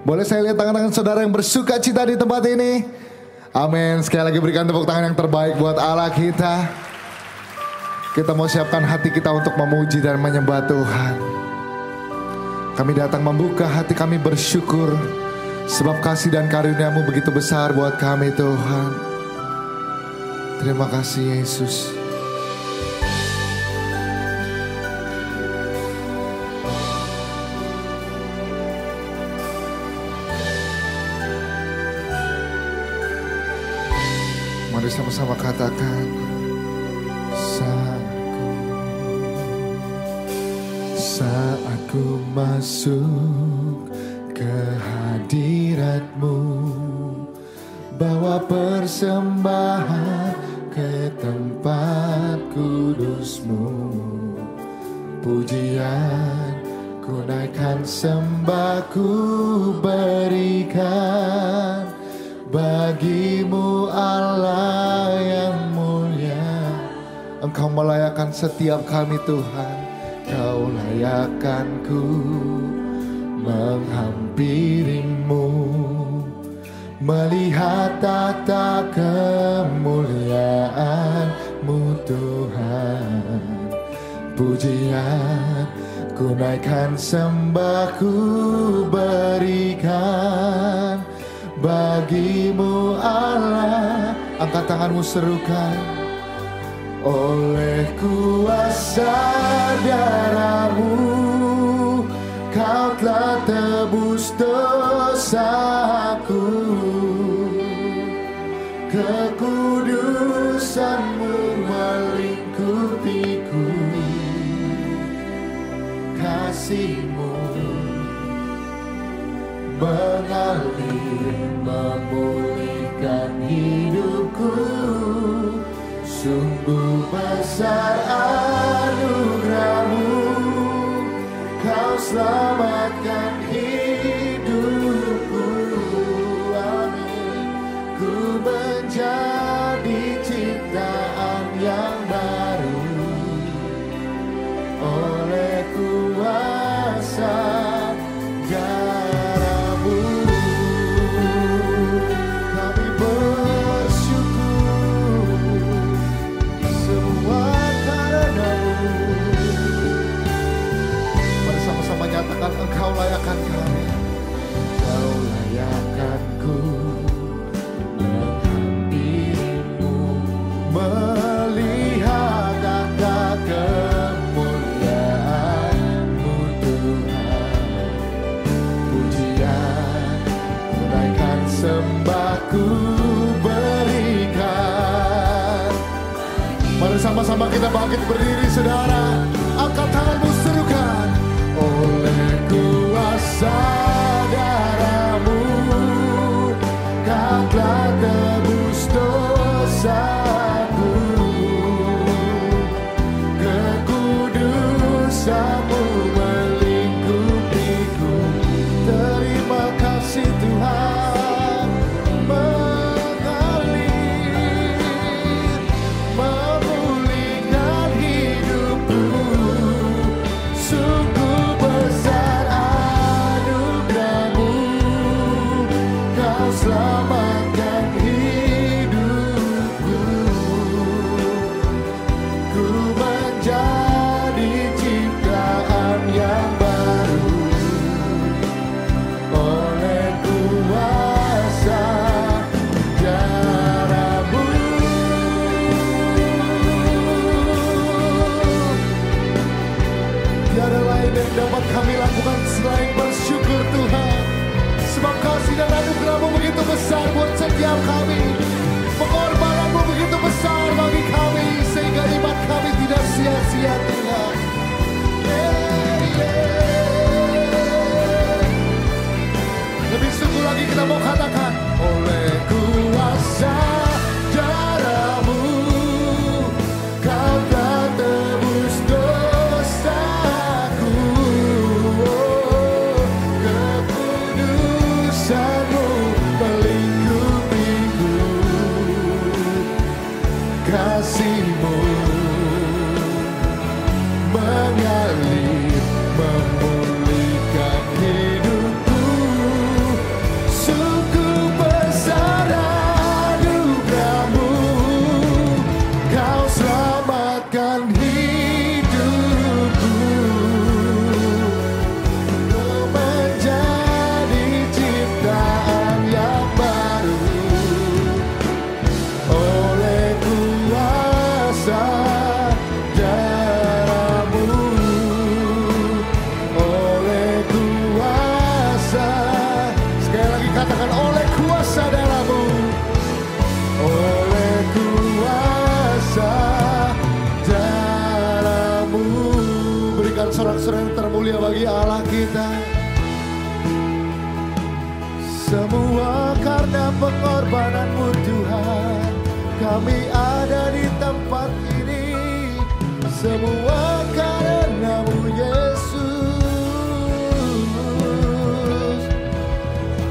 Boleh saya lihat tangan-tangan saudara yang bersuka cita di tempat ini? Amin. Sekali lagi berikan tepuk tangan yang terbaik buat Allah kita. Kita mau siapkan hati kita untuk memuji dan menyembah Tuhan. Kami datang membuka hati kami bersyukur. Sebab kasih dan karunia-Mu begitu besar buat kami Tuhan. Terima kasih Yesus. Mari sama-sama katakan, saat ku masuk ke hadirat-Mu, bawa persembahan ke tempat kudus-Mu, pujian ku naikkan, sembah ku berikan bagi-Mu Allah yang mulia. Engkau melayakkan setiap kami Tuhan. Kau layakkan ku menghampiri-Mu, melihat tata kemuliaan-Mu Tuhan. Pujian ku naikkan, sembah ku berikan bagi-Mu Allah. Angkat tanganmu, serukan. Oleh kuasa darah-Mu, Kau telah tebus dosaku. Kekudusan-Mu melingkupiku, kasih-Mu mengalir memulihkan hidupku. Sungguh besar anugerah-Mu, Kau selamatkan hidupku. Amin. Ku menjadi ciptaan yang baru oleh kuasa darah-Mu. Kami bersyukur semua karena-Mu. Mari sama-sama nyatakan, Engkau layakkan kami. Engkau layakkanku menghampiri-Mu, melihat tata kemuliaan-Mu Tuhan. Pujian ku naikkan, sembah ku berikan. Mari sama-sama kita bangkit berdiri saudara. Angkat tanganmu, serukan. Oleh kuasa darah-Mu, Kau telah tebus dosaku. Kekudusan-Mu melingkupiku. Terima kasih Tuhan. Mengalir memulihkan hidupku. Sungguh besar anugerah-Mu, Kau selamatkan hidupku. Ku menjadi ciptaan yang baru oleh kuasa darah-Mu. Tiada lain yang dapat kami lakukan selain bersyukur Tuhan. Sebab kasih dan anugerah-Mu begitu besar buat setiap kami. Pengorbanan-Mu begitu besar bagi kami, sehingga iman kami tidak sia-sia Tuhan. Lebih sungguh lagi kita mau katakan, oleh kuasa darah-Mu, Kau telah tebus dosaku. Kekudusan-Mu melingkupiku. Kasih-Mu mengalir memulihkan hidupku. kita. Semua karena pengorbananmu Tuhan, kami ada di tempat ini. Semua karena-Mu Yesus.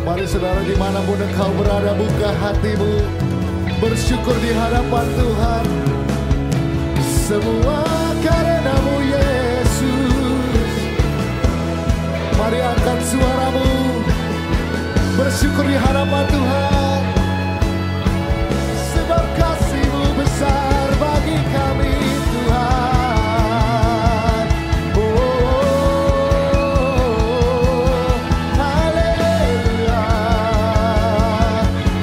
Mari saudara, dimanapun engkau berada, buka hatimu, bersyukur di hadapan Tuhan. Semua karena-Mu Yesus. Mari angkat suaramu, bersyukur di hadapan Tuhan. Sebab kasih-Mu besar bagi kami Tuhan. Oh, haleluya.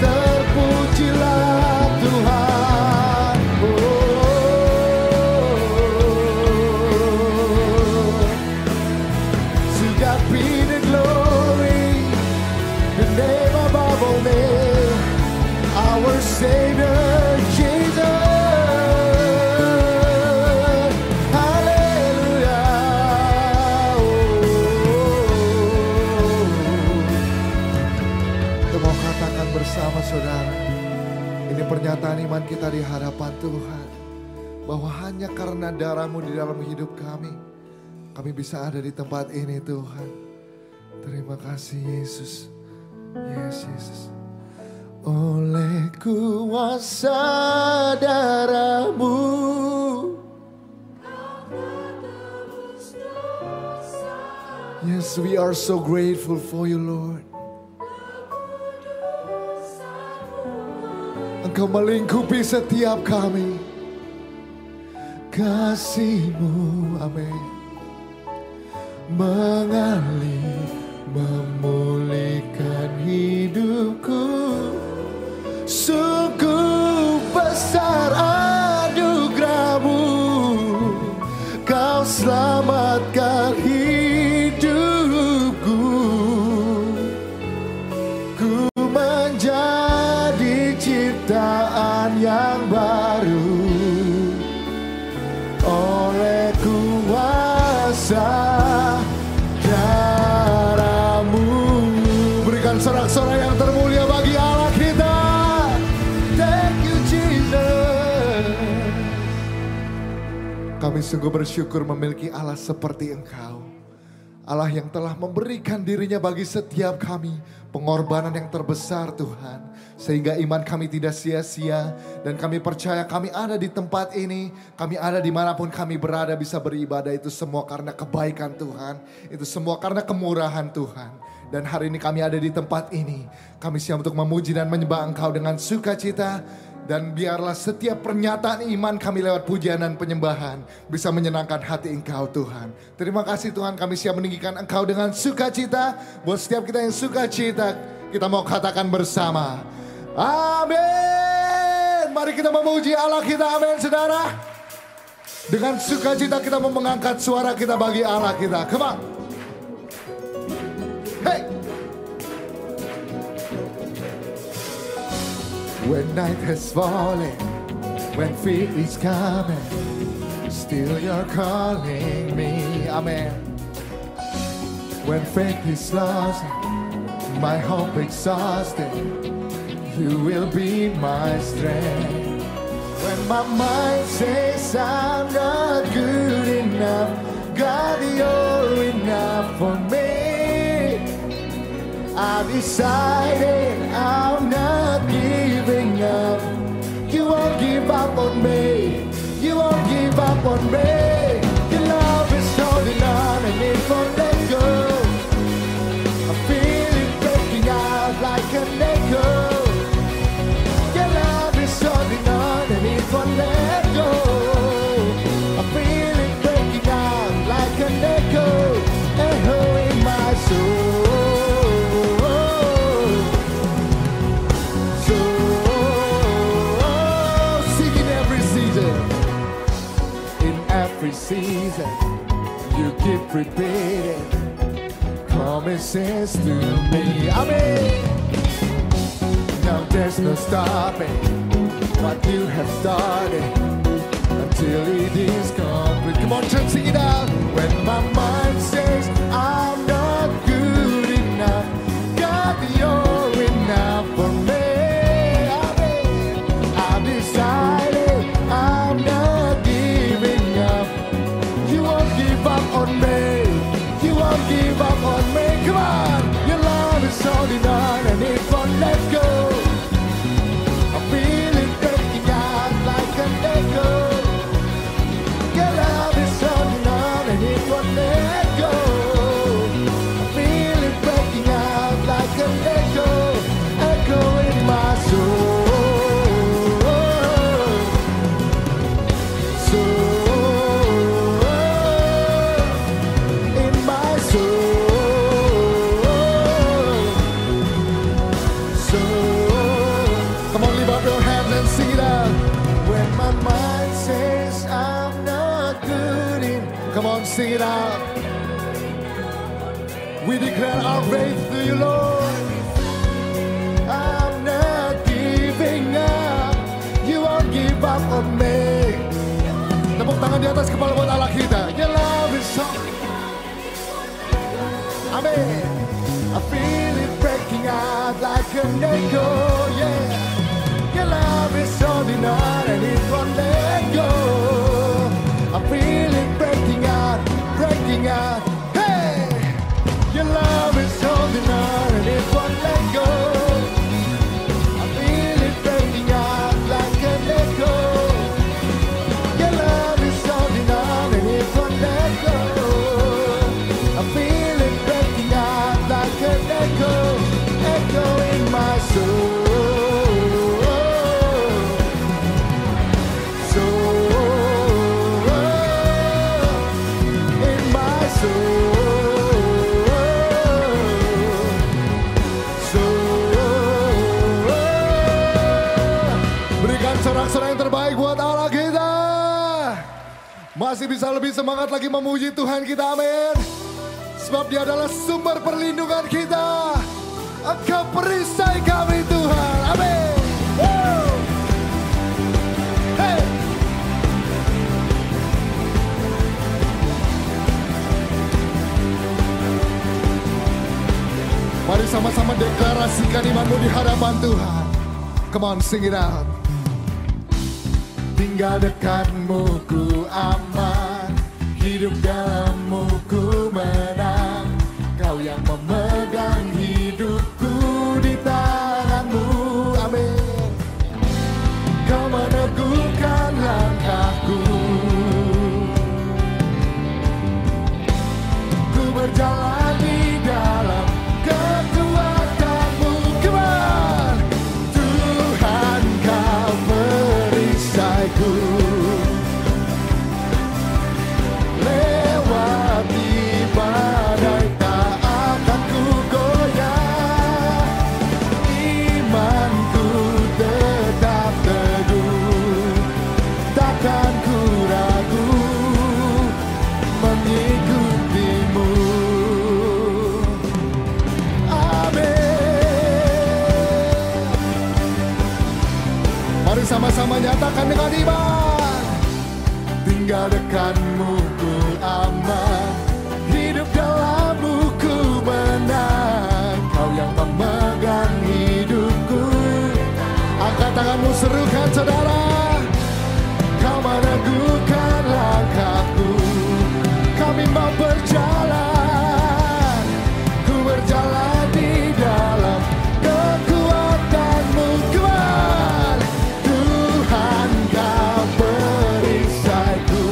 Terpujilah Tuhan. To God be the glory, the name above all name, our Savior Jesus. Hallelujah. Kita mau katakan bersama saudara, ini pernyataan iman kita di hadapan Tuhan, bahwa hanya karena darah-Mu di dalam hidup kami bisa ada di tempat ini Tuhan. Terima kasih Yesus. Yes, Yesus. Oleh kuasa darah-Mu, yes, we are so grateful for You Lord. Engkau melingkupi setiap kami. Kasih-Mu, amin, mengalir, memulihkan hidupku. Sungguh besar anugerah-Mu, Kau selamatkan hidupku. Ku menjadi ciptaan yang baru oleh kuasa darah-Mu. Berikan sorak-sorai yang termulia bagi Allah kita. Thank you Jesus. Kami sungguh bersyukur memiliki Allah seperti Engkau. Allah yang telah memberikan dirinya bagi setiap kami. Pengorbanan yang terbesar Tuhan. Sehingga iman kami tidak sia-sia. Dan kami percaya kami ada di tempat ini. Kami ada dimanapun kami berada bisa beribadah. Itu semua karena kebaikan Tuhan. Itu semua karena kemurahan Tuhan. Dan hari ini kami ada di tempat ini. Kami siap untuk memuji dan menyembah Engkau dengan sukacita. Dan biarlah setiap pernyataan iman kami lewat pujian dan penyembahan bisa menyenangkan hati Engkau Tuhan. Terima kasih Tuhan, kami siap meninggikan Engkau dengan sukacita. Buat setiap kita yang sukacita, kita mau katakan bersama, amin. Mari kita memuji Allah kita, amin saudara. Dengan sukacita kita mau mengangkat suara kita bagi Allah kita. Come on. Hey. When night has fallen, when fear is coming, still You're calling me, amen. When faith is lost, my hope exhausted, You will be my strength. When my mind says I'm not good enough, God, You're enough for me. I decided I'm not giving up. You won't give up on me. You won't give up on me. Your love is holding on and it won't let go. I feel it breaking out like an echo. Your love is holding on and it won't let go. I feel it breaking out like an echo, echo in my soul. Every season You keep repeating promises to me, amen. Now there's no stopping what You have started until it is complete. Come on church, sing it out. When my mind says I'm not echo, echo in my soul. Come on, sing it out. We declare our faith to you, Lord. I'm not giving up. You won't give up on me. Tepuk tangan di atas kepala buat Allah kita. Your love is so. Amen. I feel it breaking out like an echo. Yeah. Your love is holding on and it won't let go. I feel it breaking out, breaking out. Hey, your love is holding on and it won't let go. I feel it breaking out like an echo. Your love is holding on and it won't let go. I feel it breaking out like an echo, echo in my soul. Sorak-sorai yang terbaik buat Allah kita. Masih bisa lebih semangat lagi memuji Tuhan kita, amin. Sebab Dia adalah sumber perlindungan kita. Engkau perisai kami Tuhan, amin. Hey. Mari sama-sama deklarasikan imanmu di hadapan Tuhan. Come on, sing it out. Tinggal dekatmu ku aman, hidup dalammu ku menang. Kau yang memegang hidupku di tanganmu, amin. Kau meneguhkan langkahku. Ku berjalan di dalam kekuatanmu, come on. Tuhan kau perisaiku. Lewati badai tak akan ku goyah. Imanku tetap teguh, takkan ku ragu mengikutimu. Mari sama-sama nyatakan dengan iman. Tinggal dekatmu ku aman, hidup dalammu ku menang. Kau yang memegang hidupku. Angkat tanganmu, serukan saudara. Kau meneguhkan langkahku. Kami mau berjalan, ku berjalan di dalam kekuatanmu. Kuat Tuhan kau perisaiku.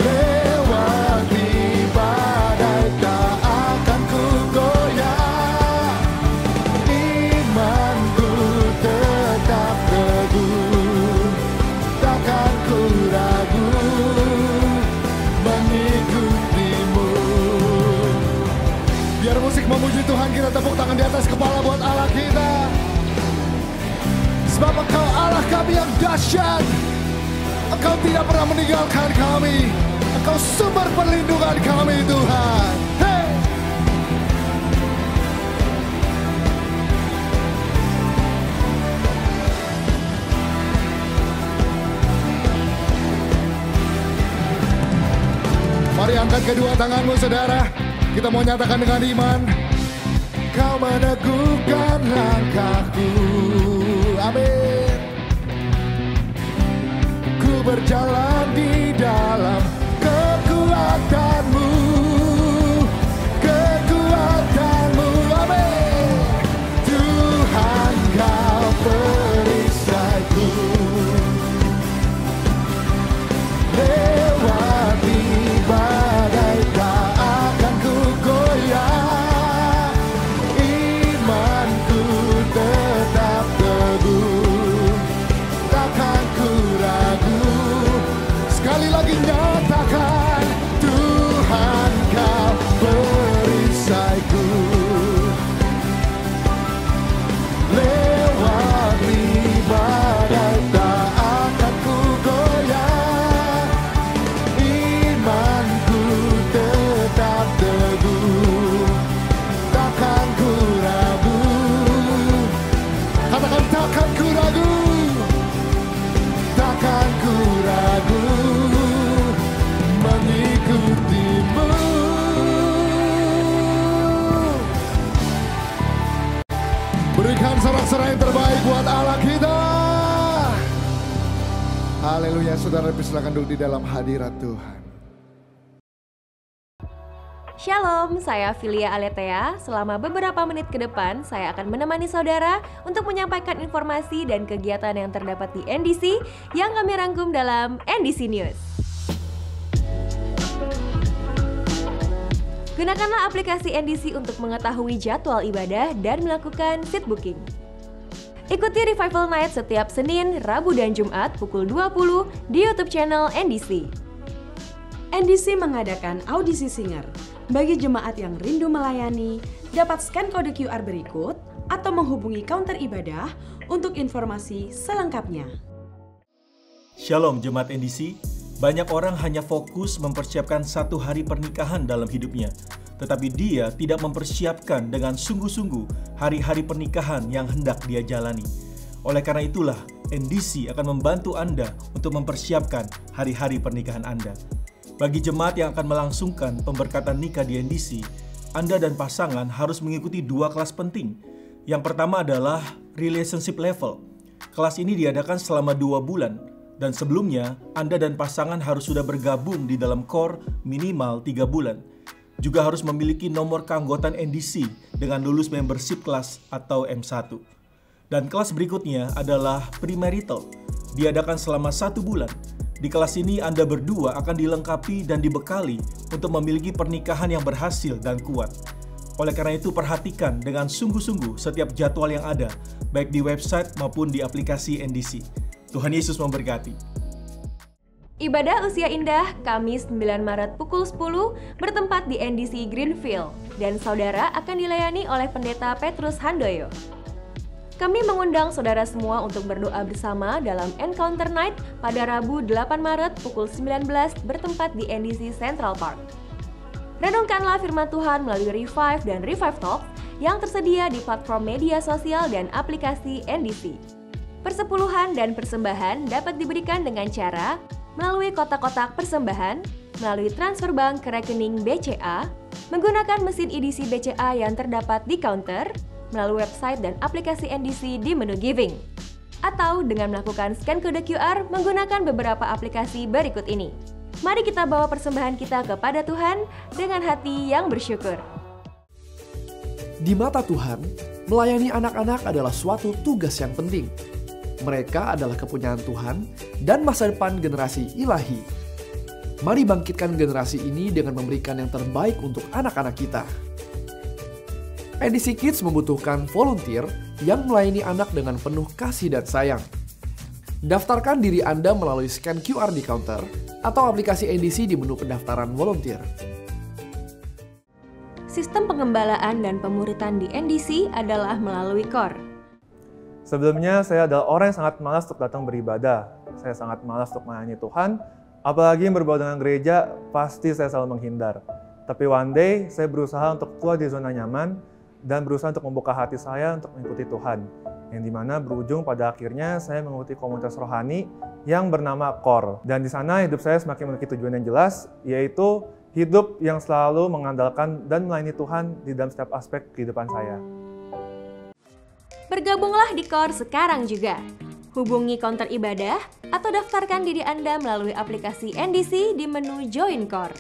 Lewati badai tak akan ku goyah. Imanku tetap teguh, takkan ku ragu mengikutimu. Biar musik memuji Tuhan, kita tepuk tangan di atas kepala buat Allah kita. Sebab Engkau Allah kami yang dahsyat. Engkau tidak pernah meninggalkan kami. Engkau sumber perlindungan kami Tuhan. Hey! Mari angkat kedua tanganmu saudara. Kita mau nyatakan dengan iman. Kau meneguhkan langkahku, amin. Ku berjalan di dalam kekuatanmu, kekuatanmu, amin. Tuhan kau perisaiku. Lewati badai tak akan ku goyah. sorak-sorai yang terbaik buat Allah kita. Haleluya, saudara silakan duduk di dalam hadirat Tuhan. Shalom, saya Filia Aletea. Selama beberapa menit ke depan, saya akan menemani saudara untuk menyampaikan informasi dan kegiatan yang terdapat di NDC yang kami rangkum dalam NDC News. Gunakanlah aplikasi NDC untuk mengetahui jadwal ibadah dan melakukan seat booking. Ikuti Revival Night setiap Senin, Rabu, dan Jumat pukul 20 di YouTube channel NDC. NDC mengadakan audisi singer. Bagi jemaat yang rindu melayani, dapat scan kode QR berikut atau menghubungi counter ibadah untuk informasi selengkapnya. Shalom Jemaat NDC, banyak orang hanya fokus mempersiapkan satu hari pernikahan dalam hidupnya, tetapi dia tidak mempersiapkan dengan sungguh-sungguh hari-hari pernikahan yang hendak dia jalani. Oleh karena itulah, NDC akan membantu Anda untuk mempersiapkan hari-hari pernikahan Anda. Bagi jemaat yang akan melangsungkan pemberkatan nikah di NDC, Anda dan pasangan harus mengikuti dua kelas penting. Yang pertama adalah Relationship Level. Kelas ini diadakan selama 2 bulan, dan sebelumnya Anda dan pasangan harus sudah bergabung di dalam core minimal 3 bulan. Juga harus memiliki nomor keanggotaan NDC dengan lulus membership kelas atau M1. Dan kelas berikutnya adalah Premarital, diadakan selama 1 bulan. Di kelas ini Anda berdua akan dilengkapi dan dibekali untuk memiliki pernikahan yang berhasil dan kuat. Oleh karena itu perhatikan dengan sungguh-sungguh setiap jadwal yang ada, baik di website maupun di aplikasi NDC. Tuhan Yesus memberkati. Ibadah Usia Indah, Kamis 9 Maret pukul 10 bertempat di NDC Greenfield, dan saudara akan dilayani oleh Pendeta Petrus Handoyo. Kami mengundang saudara semua untuk berdoa bersama dalam Encounter Night pada Rabu 8 Maret pukul 19 bertempat di NDC Central Park. Renungkanlah firman Tuhan melalui Revive dan Revive Talk yang tersedia di platform media sosial dan aplikasi NDC. Persepuluhan dan persembahan dapat diberikan dengan cara melalui kotak-kotak persembahan, melalui transfer bank ke rekening BCA, menggunakan mesin edisi BCA yang terdapat di counter, melalui website dan aplikasi NDC di menu Giving, atau dengan melakukan scan kode QR menggunakan beberapa aplikasi berikut ini. Mari kita bawa persembahan kita kepada Tuhan dengan hati yang bersyukur. Di mata Tuhan, melayani anak-anak adalah suatu tugas yang penting. Mereka adalah kepunyaan Tuhan dan masa depan generasi ilahi. Mari bangkitkan generasi ini dengan memberikan yang terbaik untuk anak-anak kita. NDC Kids membutuhkan volunteer yang melayani anak dengan penuh kasih dan sayang. Daftarkan diri Anda melalui scan QR di counter atau aplikasi NDC di menu pendaftaran volunteer. Sistem pengembalaan dan pemuritan di NDC adalah melalui core. Sebelumnya saya adalah orang yang sangat malas untuk datang beribadah. Saya sangat malas untuk melayani Tuhan, apalagi yang berbau dengan gereja, pasti saya selalu menghindar. Tapi one day saya berusaha untuk keluar dari zona nyaman dan berusaha untuk membuka hati saya untuk mengikuti Tuhan, yang dimana berujung pada akhirnya saya mengikuti komunitas rohani yang bernama Core. Dan di sana hidup saya semakin memiliki tujuan yang jelas, yaitu hidup yang selalu mengandalkan dan melayani Tuhan di dalam setiap aspek kehidupan saya. Bergabunglah di Core sekarang juga. Hubungi counter ibadah atau daftarkan diri Anda melalui aplikasi NDC di menu Join Core.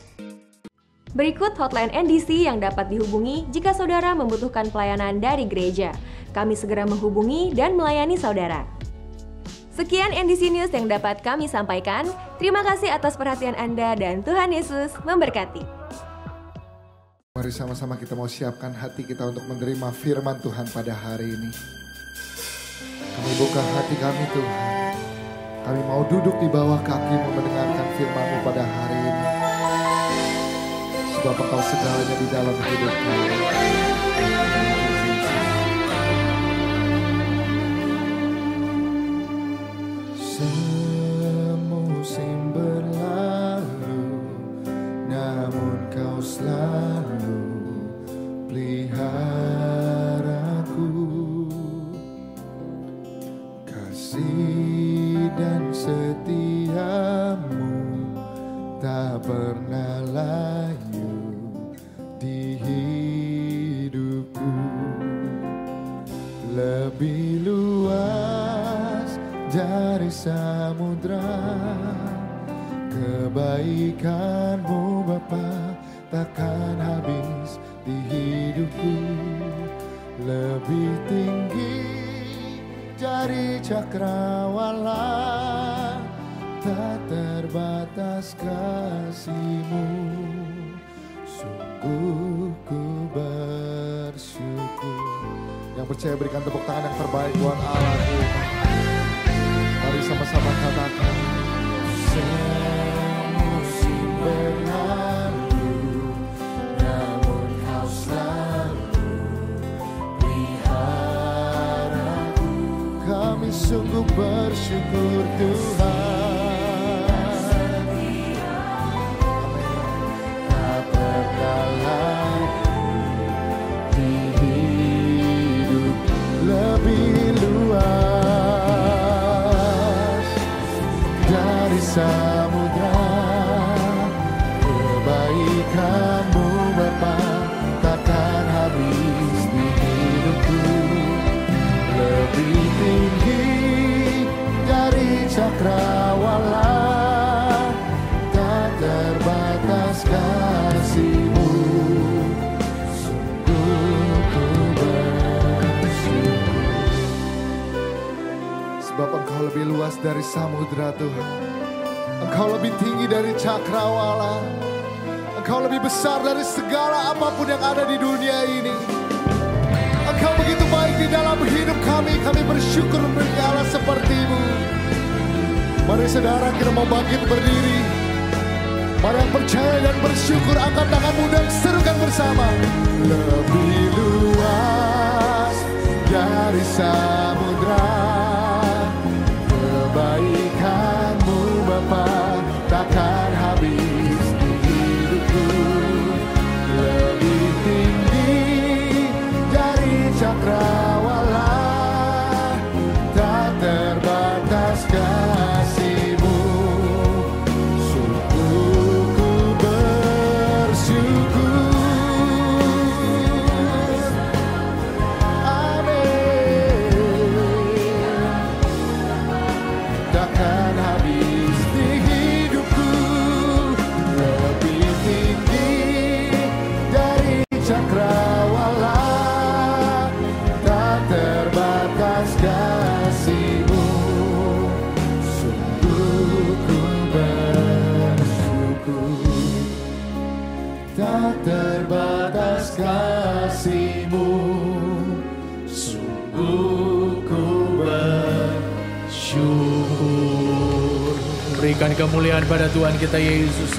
Berikut hotline NDC yang dapat dihubungi jika saudara membutuhkan pelayanan dari gereja. Kami segera menghubungi dan melayani saudara. Sekian NDC News yang dapat kami sampaikan. Terima kasih atas perhatian Anda dan Tuhan Yesus memberkati. Mari sama-sama kita mau siapkan hati kita untuk menerima firman Tuhan pada hari ini. Kami buka hati kami Tuhan. Kami mau duduk di bawah kaki-Mu mendengarkan firman-Mu pada hari ini. Sebab Engkau segalanya di dalam hidup kami. Semusim berlalu, namun Kau selalu peliharaku. Kasih dan setiamu tak pernah layu di hidup. lebih luas dari samudra. Kebaikan-Mu Bapa takkan habis di hidupku, lebih tinggi dari cakrawala, tak terbatas kasih-Mu. Sungguh ku bersyukur. Yang percaya berikan tepuk tangan yang terbaik buat Allah kita. Mari sama-sama katakan. Semusim berlalu, namun Kau selalu peliharaku. Kami sungguh bersyukur Tuhan. Tak berkala di hidup lebih luas dari samudra. Kebaikan-Mu Bapa takkan habis di hidupku, lebih tinggi dari cakrawala, tak terbatas kasih-Mu. Sungguh ku bersyukur, sebab Engkau lebih luas dari samudra Tuhan. Engkau lebih tinggi dari cakrawala. Engkau lebih besar dari segala apapun yang ada di dunia ini. Engkau begitu baik di dalam hidup kami. Kami bersyukur memiliki Allah seperti-Mu. Mari saudara, kita mau bangkit berdiri. Mari yang percaya dan bersyukur, angkat tanganmu dan serukan bersama. Lebih luas dari samudra, kebaikan-Mu Bapa takkan habis di hidupku, lebih tinggi dari cakrawala, tak terbatas kasih-Mu. Sungguh ku bersyukur. Takkan habis di hidupku, lebih tinggi dari cakrawala, tak terbatas kasih-Mu. Sungguh ku bersyukur, tak terbatas kasih-Mu. Sungguh ku bersyukur. Berikan kemuliaan pada Tuhan kita Yesus.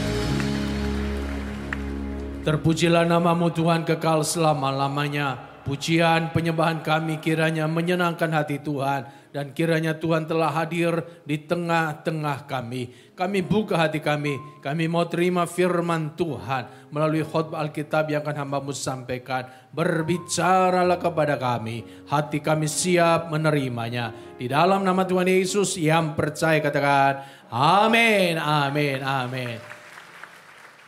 Terpujilah nama-Mu Tuhan kekal selama-lamanya. Pujian penyembahan kami kiranya menyenangkan hati Tuhan. Dan kiranya Tuhan telah hadir di tengah-tengah kami. Kami buka hati kami. Kami mau terima firman Tuhan melalui khotbah Alkitab yang akan hamba-Mu sampaikan. Berbicaralah kepada kami. Hati kami siap menerimanya. Di dalam nama Tuhan Yesus yang percaya katakan amin, amin, amin.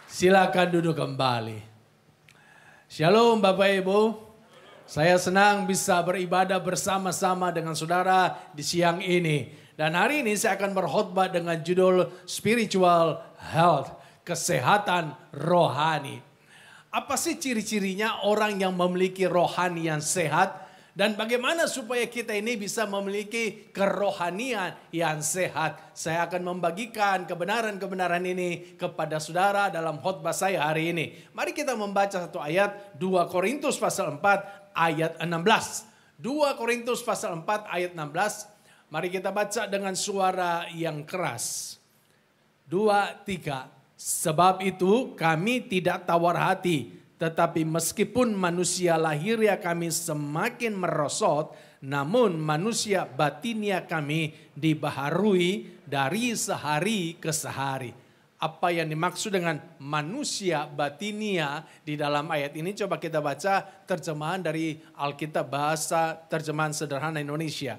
Silakan duduk kembali. Shalom Bapak Ibu. Saya senang bisa beribadah bersama-sama dengan saudara di siang ini. Dan hari ini saya akan berkhotbah dengan judul Spiritual Health, kesehatan rohani. Apa sih ciri-cirinya orang yang memiliki rohani yang sehat? Dan bagaimana supaya kita ini bisa memiliki kerohanian yang sehat? Saya akan membagikan kebenaran-kebenaran ini kepada saudara dalam khotbah saya hari ini. Mari kita membaca satu ayat 2 Korintus pasal 4 ayat 16. 2 Korintus pasal 4 ayat 16. Mari kita baca dengan suara yang keras. 2, 3. Sebab itu kami tidak tawar hati. Tetapi meskipun manusia lahiriah kami semakin merosot, namun manusia batinia kami dibaharui dari sehari ke sehari. Apa yang dimaksud dengan manusia batinia di dalam ayat ini? Coba kita baca terjemahan dari Alkitab bahasa terjemahan sederhana Indonesia.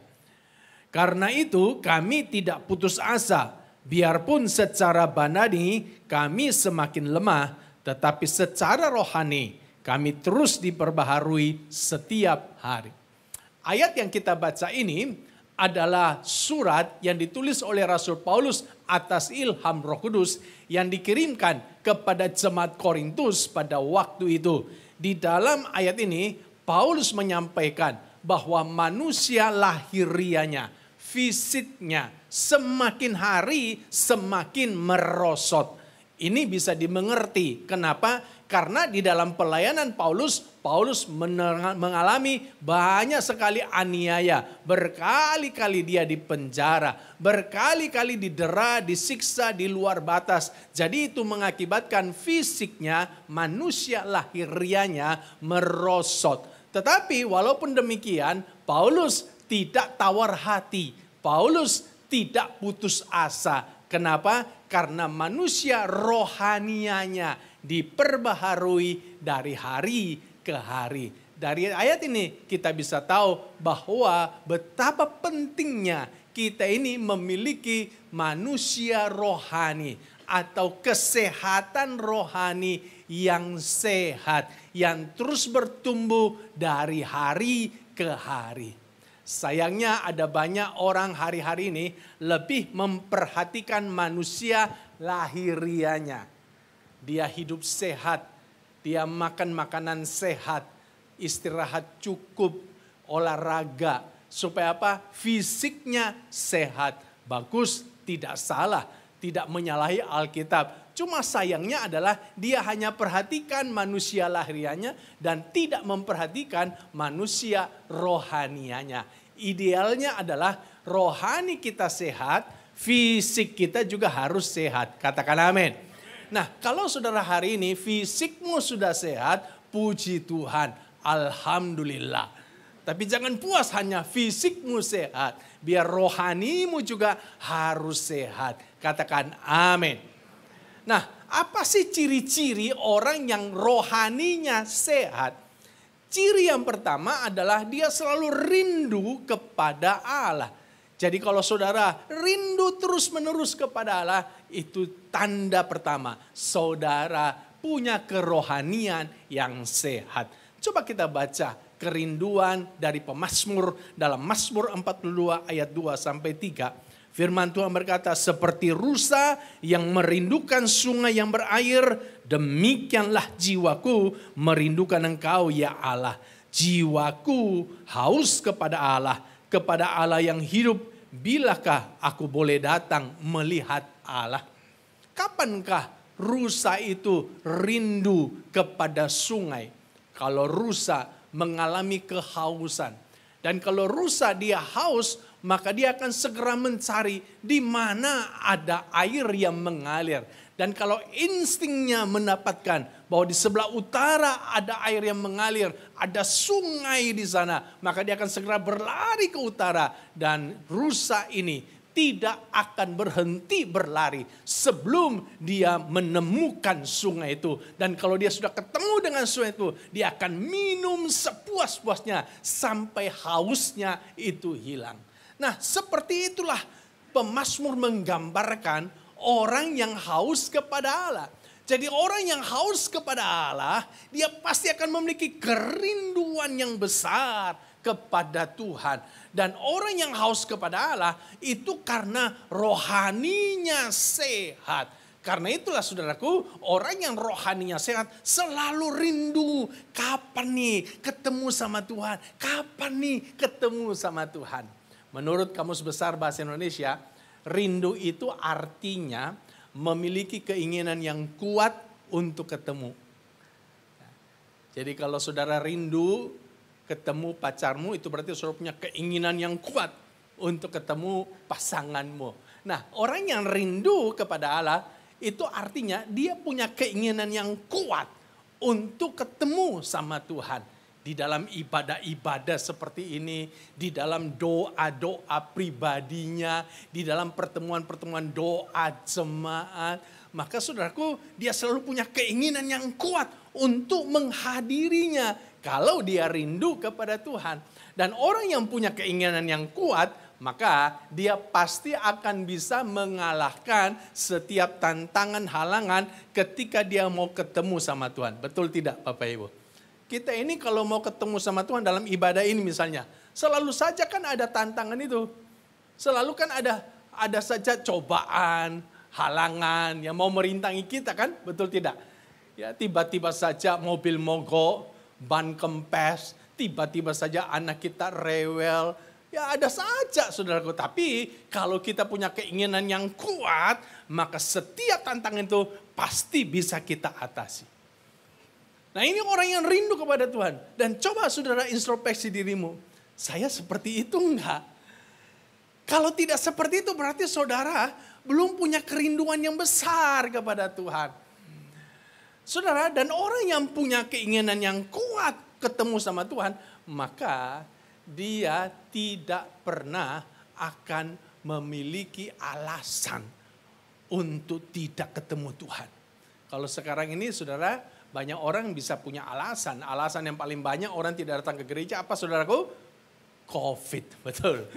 Karena itu kami tidak putus asa, biarpun secara badani kami semakin lemah, tetapi secara rohani kami terus diperbaharui setiap hari. ayat yang kita baca ini adalah surat yang ditulis oleh Rasul Paulus atas ilham Roh Kudus yang dikirimkan kepada jemaat Korintus pada waktu itu. Di dalam ayat ini Paulus menyampaikan bahwa manusia lahirianya, fisiknya semakin hari semakin merosot. Ini bisa dimengerti. Kenapa? Karena di dalam pelayanan Paulus mengalami banyak sekali aniaya. Berkali-kali dia dipenjara, berkali-kali didera, disiksa di luar batas. Jadi itu mengakibatkan fisiknya, manusia lahirianya merosot. Tetapi walaupun demikian, Paulus tidak tawar hati. Paulus tidak putus asa. Kenapa? Karena manusia rohanianya diperbaharui dari hari ke hari. Dari ayat ini kita bisa tahu bahwa betapa pentingnya kita ini memiliki manusia rohani atau kesehatan rohani yang sehat, yang terus bertumbuh dari hari ke hari. Sayangnya ada banyak orang hari-hari ini lebih memperhatikan manusia lahirianya. Dia hidup sehat, dia makan makanan sehat, istirahat cukup, olahraga. Supaya apa? Fisiknya sehat. Bagus, tidak salah, tidak menyalahi Alkitab. Cuma sayangnya adalah dia hanya perhatikan manusia lahirianya dan tidak memperhatikan manusia rohanianya. Idealnya adalah rohani kita sehat, fisik kita juga harus sehat. Katakan amin. Nah, kalau saudara hari ini fisikmu sudah sehat, puji Tuhan, alhamdulillah. Tapi jangan puas hanya fisikmu sehat, biar rohanimu juga harus sehat. Katakan amin. Nah, apa sih ciri-ciri orang yang rohaninya sehat? Ciri yang pertama adalah dia selalu rindu kepada Allah. Jadi kalau saudara rindu terus-menerus kepada Allah, itu tanda pertama saudara punya kerohanian yang sehat. Coba kita baca kerinduan dari pemazmur dalam Mazmur 42 ayat 2 sampai 3. Firman Tuhan berkata, seperti rusa yang merindukan sungai yang berair, demikianlah jiwaku merindukan Engkau ya Allah. Jiwaku haus kepada Allah yang hidup. Bilakah aku boleh datang melihat Allah? Kapankah rusa itu rindu kepada sungai? Kalau rusa mengalami kehausan. Dan kalau rusa dia haus, maka dia akan segera mencari di mana ada air yang mengalir. Dan kalau instingnya mendapatkan bahwa di sebelah utara ada air yang mengalir, ada sungai di sana, maka dia akan segera berlari ke utara. Dan rusa ini tidak akan berhenti berlari sebelum dia menemukan sungai itu. Dan kalau dia sudah ketemu dengan sungai itu, dia akan minum sepuas-puasnya sampai hausnya itu hilang. Nah, seperti itulah pemazmur menggambarkan orang yang haus kepada Allah. Jadi orang yang haus kepada Allah, dia pasti akan memiliki kerinduan yang besar kepada Tuhan. Dan orang yang haus kepada Allah itu karena rohaninya sehat. Karena itulah saudaraku, orang yang rohaninya sehat selalu rindu. Kapan nih ketemu sama Tuhan? Kapan nih ketemu sama Tuhan? Menurut Kamus Besar Bahasa Indonesia, rindu itu artinya memiliki keinginan yang kuat untuk ketemu. Jadi kalau saudara rindu ketemu pacarmu, itu berarti saudara punya keinginan yang kuat untuk ketemu pasanganmu. Nah, orang yang rindu kepada Allah itu artinya dia punya keinginan yang kuat untuk ketemu sama Tuhan. Di dalam ibadah-ibadah seperti ini, di dalam doa-doa pribadinya, di dalam pertemuan-pertemuan doa jemaat, maka saudaraku dia selalu punya keinginan yang kuat untuk menghadirinya kalau dia rindu kepada Tuhan. Dan orang yang punya keinginan yang kuat, maka dia pasti akan bisa mengalahkan setiap tantangan halangan ketika dia mau ketemu sama Tuhan. Betul tidak Bapak Ibu? Kita ini kalau mau ketemu sama Tuhan dalam ibadah ini misalnya, selalu saja kan ada tantangan itu. Selalu kan ada saja cobaan, halangan yang mau merintangi kita kan, betul tidak? Ya, tiba-tiba saja mobil mogok, ban kempes, tiba-tiba saja anak kita rewel. Ya ada saja saudaraku, tapi kalau kita punya keinginan yang kuat, maka setiap tantangan itu pasti bisa kita atasi. Nah ini orang yang rindu kepada Tuhan. Dan coba saudara introspeksi dirimu, saya seperti itu enggak? Kalau tidak seperti itu berarti saudara belum punya kerinduan yang besar kepada Tuhan. Saudara, dan orang yang punya keinginan yang kuat ketemu sama Tuhan, maka dia tidak pernah akan memiliki alasan untuk tidak ketemu Tuhan. Kalau sekarang ini saudara, banyak orang bisa punya alasan. Alasan yang paling banyak orang tidak datang ke gereja apa saudaraku? COVID, betul.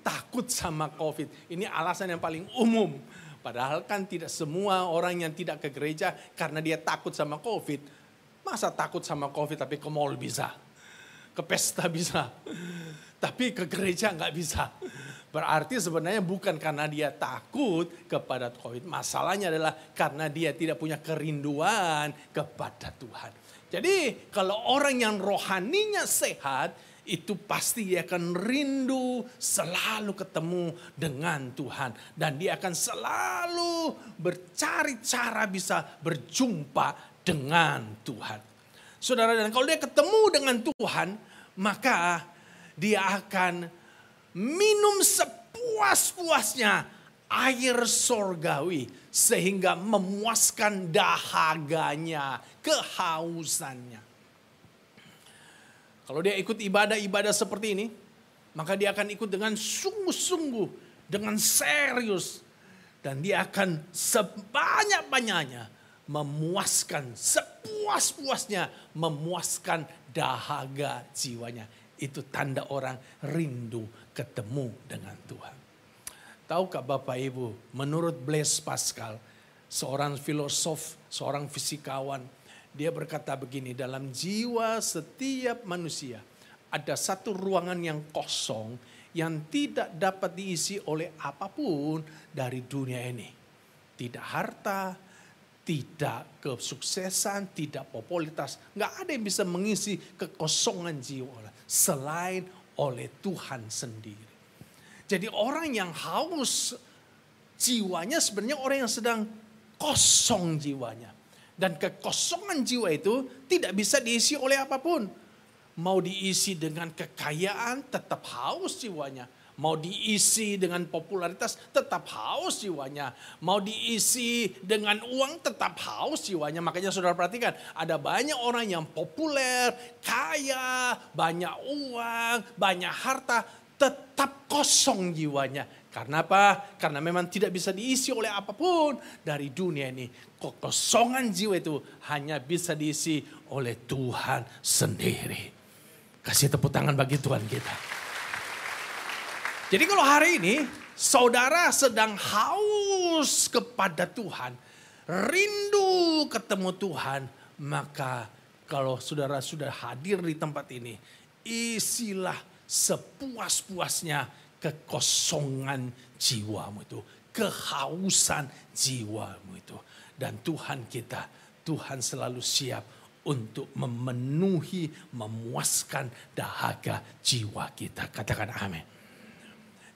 Takut sama COVID. Ini alasan yang paling umum. Padahal kan tidak semua orang yang tidak ke gereja karena dia takut sama COVID. Masa takut sama COVID tapi ke mall bisa? Ke pesta bisa, tapi ke gereja nggak bisa. Berarti sebenarnya bukan karena dia takut kepada COVID. Masalahnya adalah karena dia tidak punya kerinduan kepada Tuhan. Jadi kalau orang yang rohaninya sehat, itu pasti dia akan rindu selalu ketemu dengan Tuhan. Dan dia akan selalu bercari cara bisa berjumpa dengan Tuhan. Saudara, dan kalau dia ketemu dengan Tuhan, maka dia akan minum sepuas-puasnya air sorgawi. Sehingga memuaskan dahaganya, kehausannya. Kalau dia ikut ibadah-ibadah seperti ini, maka dia akan ikut dengan sungguh-sungguh, dengan serius. Dan dia akan sebanyak-banyaknya memuaskan, sepuas-puasnya memuaskan dahaga jiwanya. Itu tanda orang rindu ketemu dengan Tuhan. Tahukah Bapak Ibu, menurut Blaise Pascal, seorang filosof, seorang fisikawan, dia berkata begini, dalam jiwa setiap manusia ada satu ruangan yang kosong yang tidak dapat diisi oleh apapun dari dunia ini. Tidak harta, tidak kesuksesan, tidak popularitas. Nggak ada yang bisa mengisi kekosongan jiwa selain oleh Tuhan sendiri. Jadi orang yang haus jiwanya sebenarnya orang yang sedang kosong jiwanya. Dan kekosongan jiwa itu tidak bisa diisi oleh apapun. Mau diisi dengan kekayaan tetap haus jiwanya. Mau diisi dengan popularitas tetap haus jiwanya. Mau diisi dengan uang tetap haus jiwanya. Makanya saudara perhatikan, ada banyak orang yang populer, kaya, banyak uang, banyak harta, tetap kosong jiwanya. Karena apa? Karena memang tidak bisa diisi oleh apapun dari dunia ini. Kekosongan jiwa itu hanya bisa diisi oleh Tuhan sendiri. Kasih tepuk tangan bagi Tuhan kita. Jadi kalau hari ini saudara sedang haus kepada Tuhan, rindu ketemu Tuhan, maka kalau saudara sudah hadir di tempat ini, isilah sepuas-puasnya kekosongan jiwamu itu, kehausan jiwamu itu. Dan Tuhan kita, Tuhan selalu siap untuk memenuhi, memuaskan dahaga jiwa kita. Katakan amin.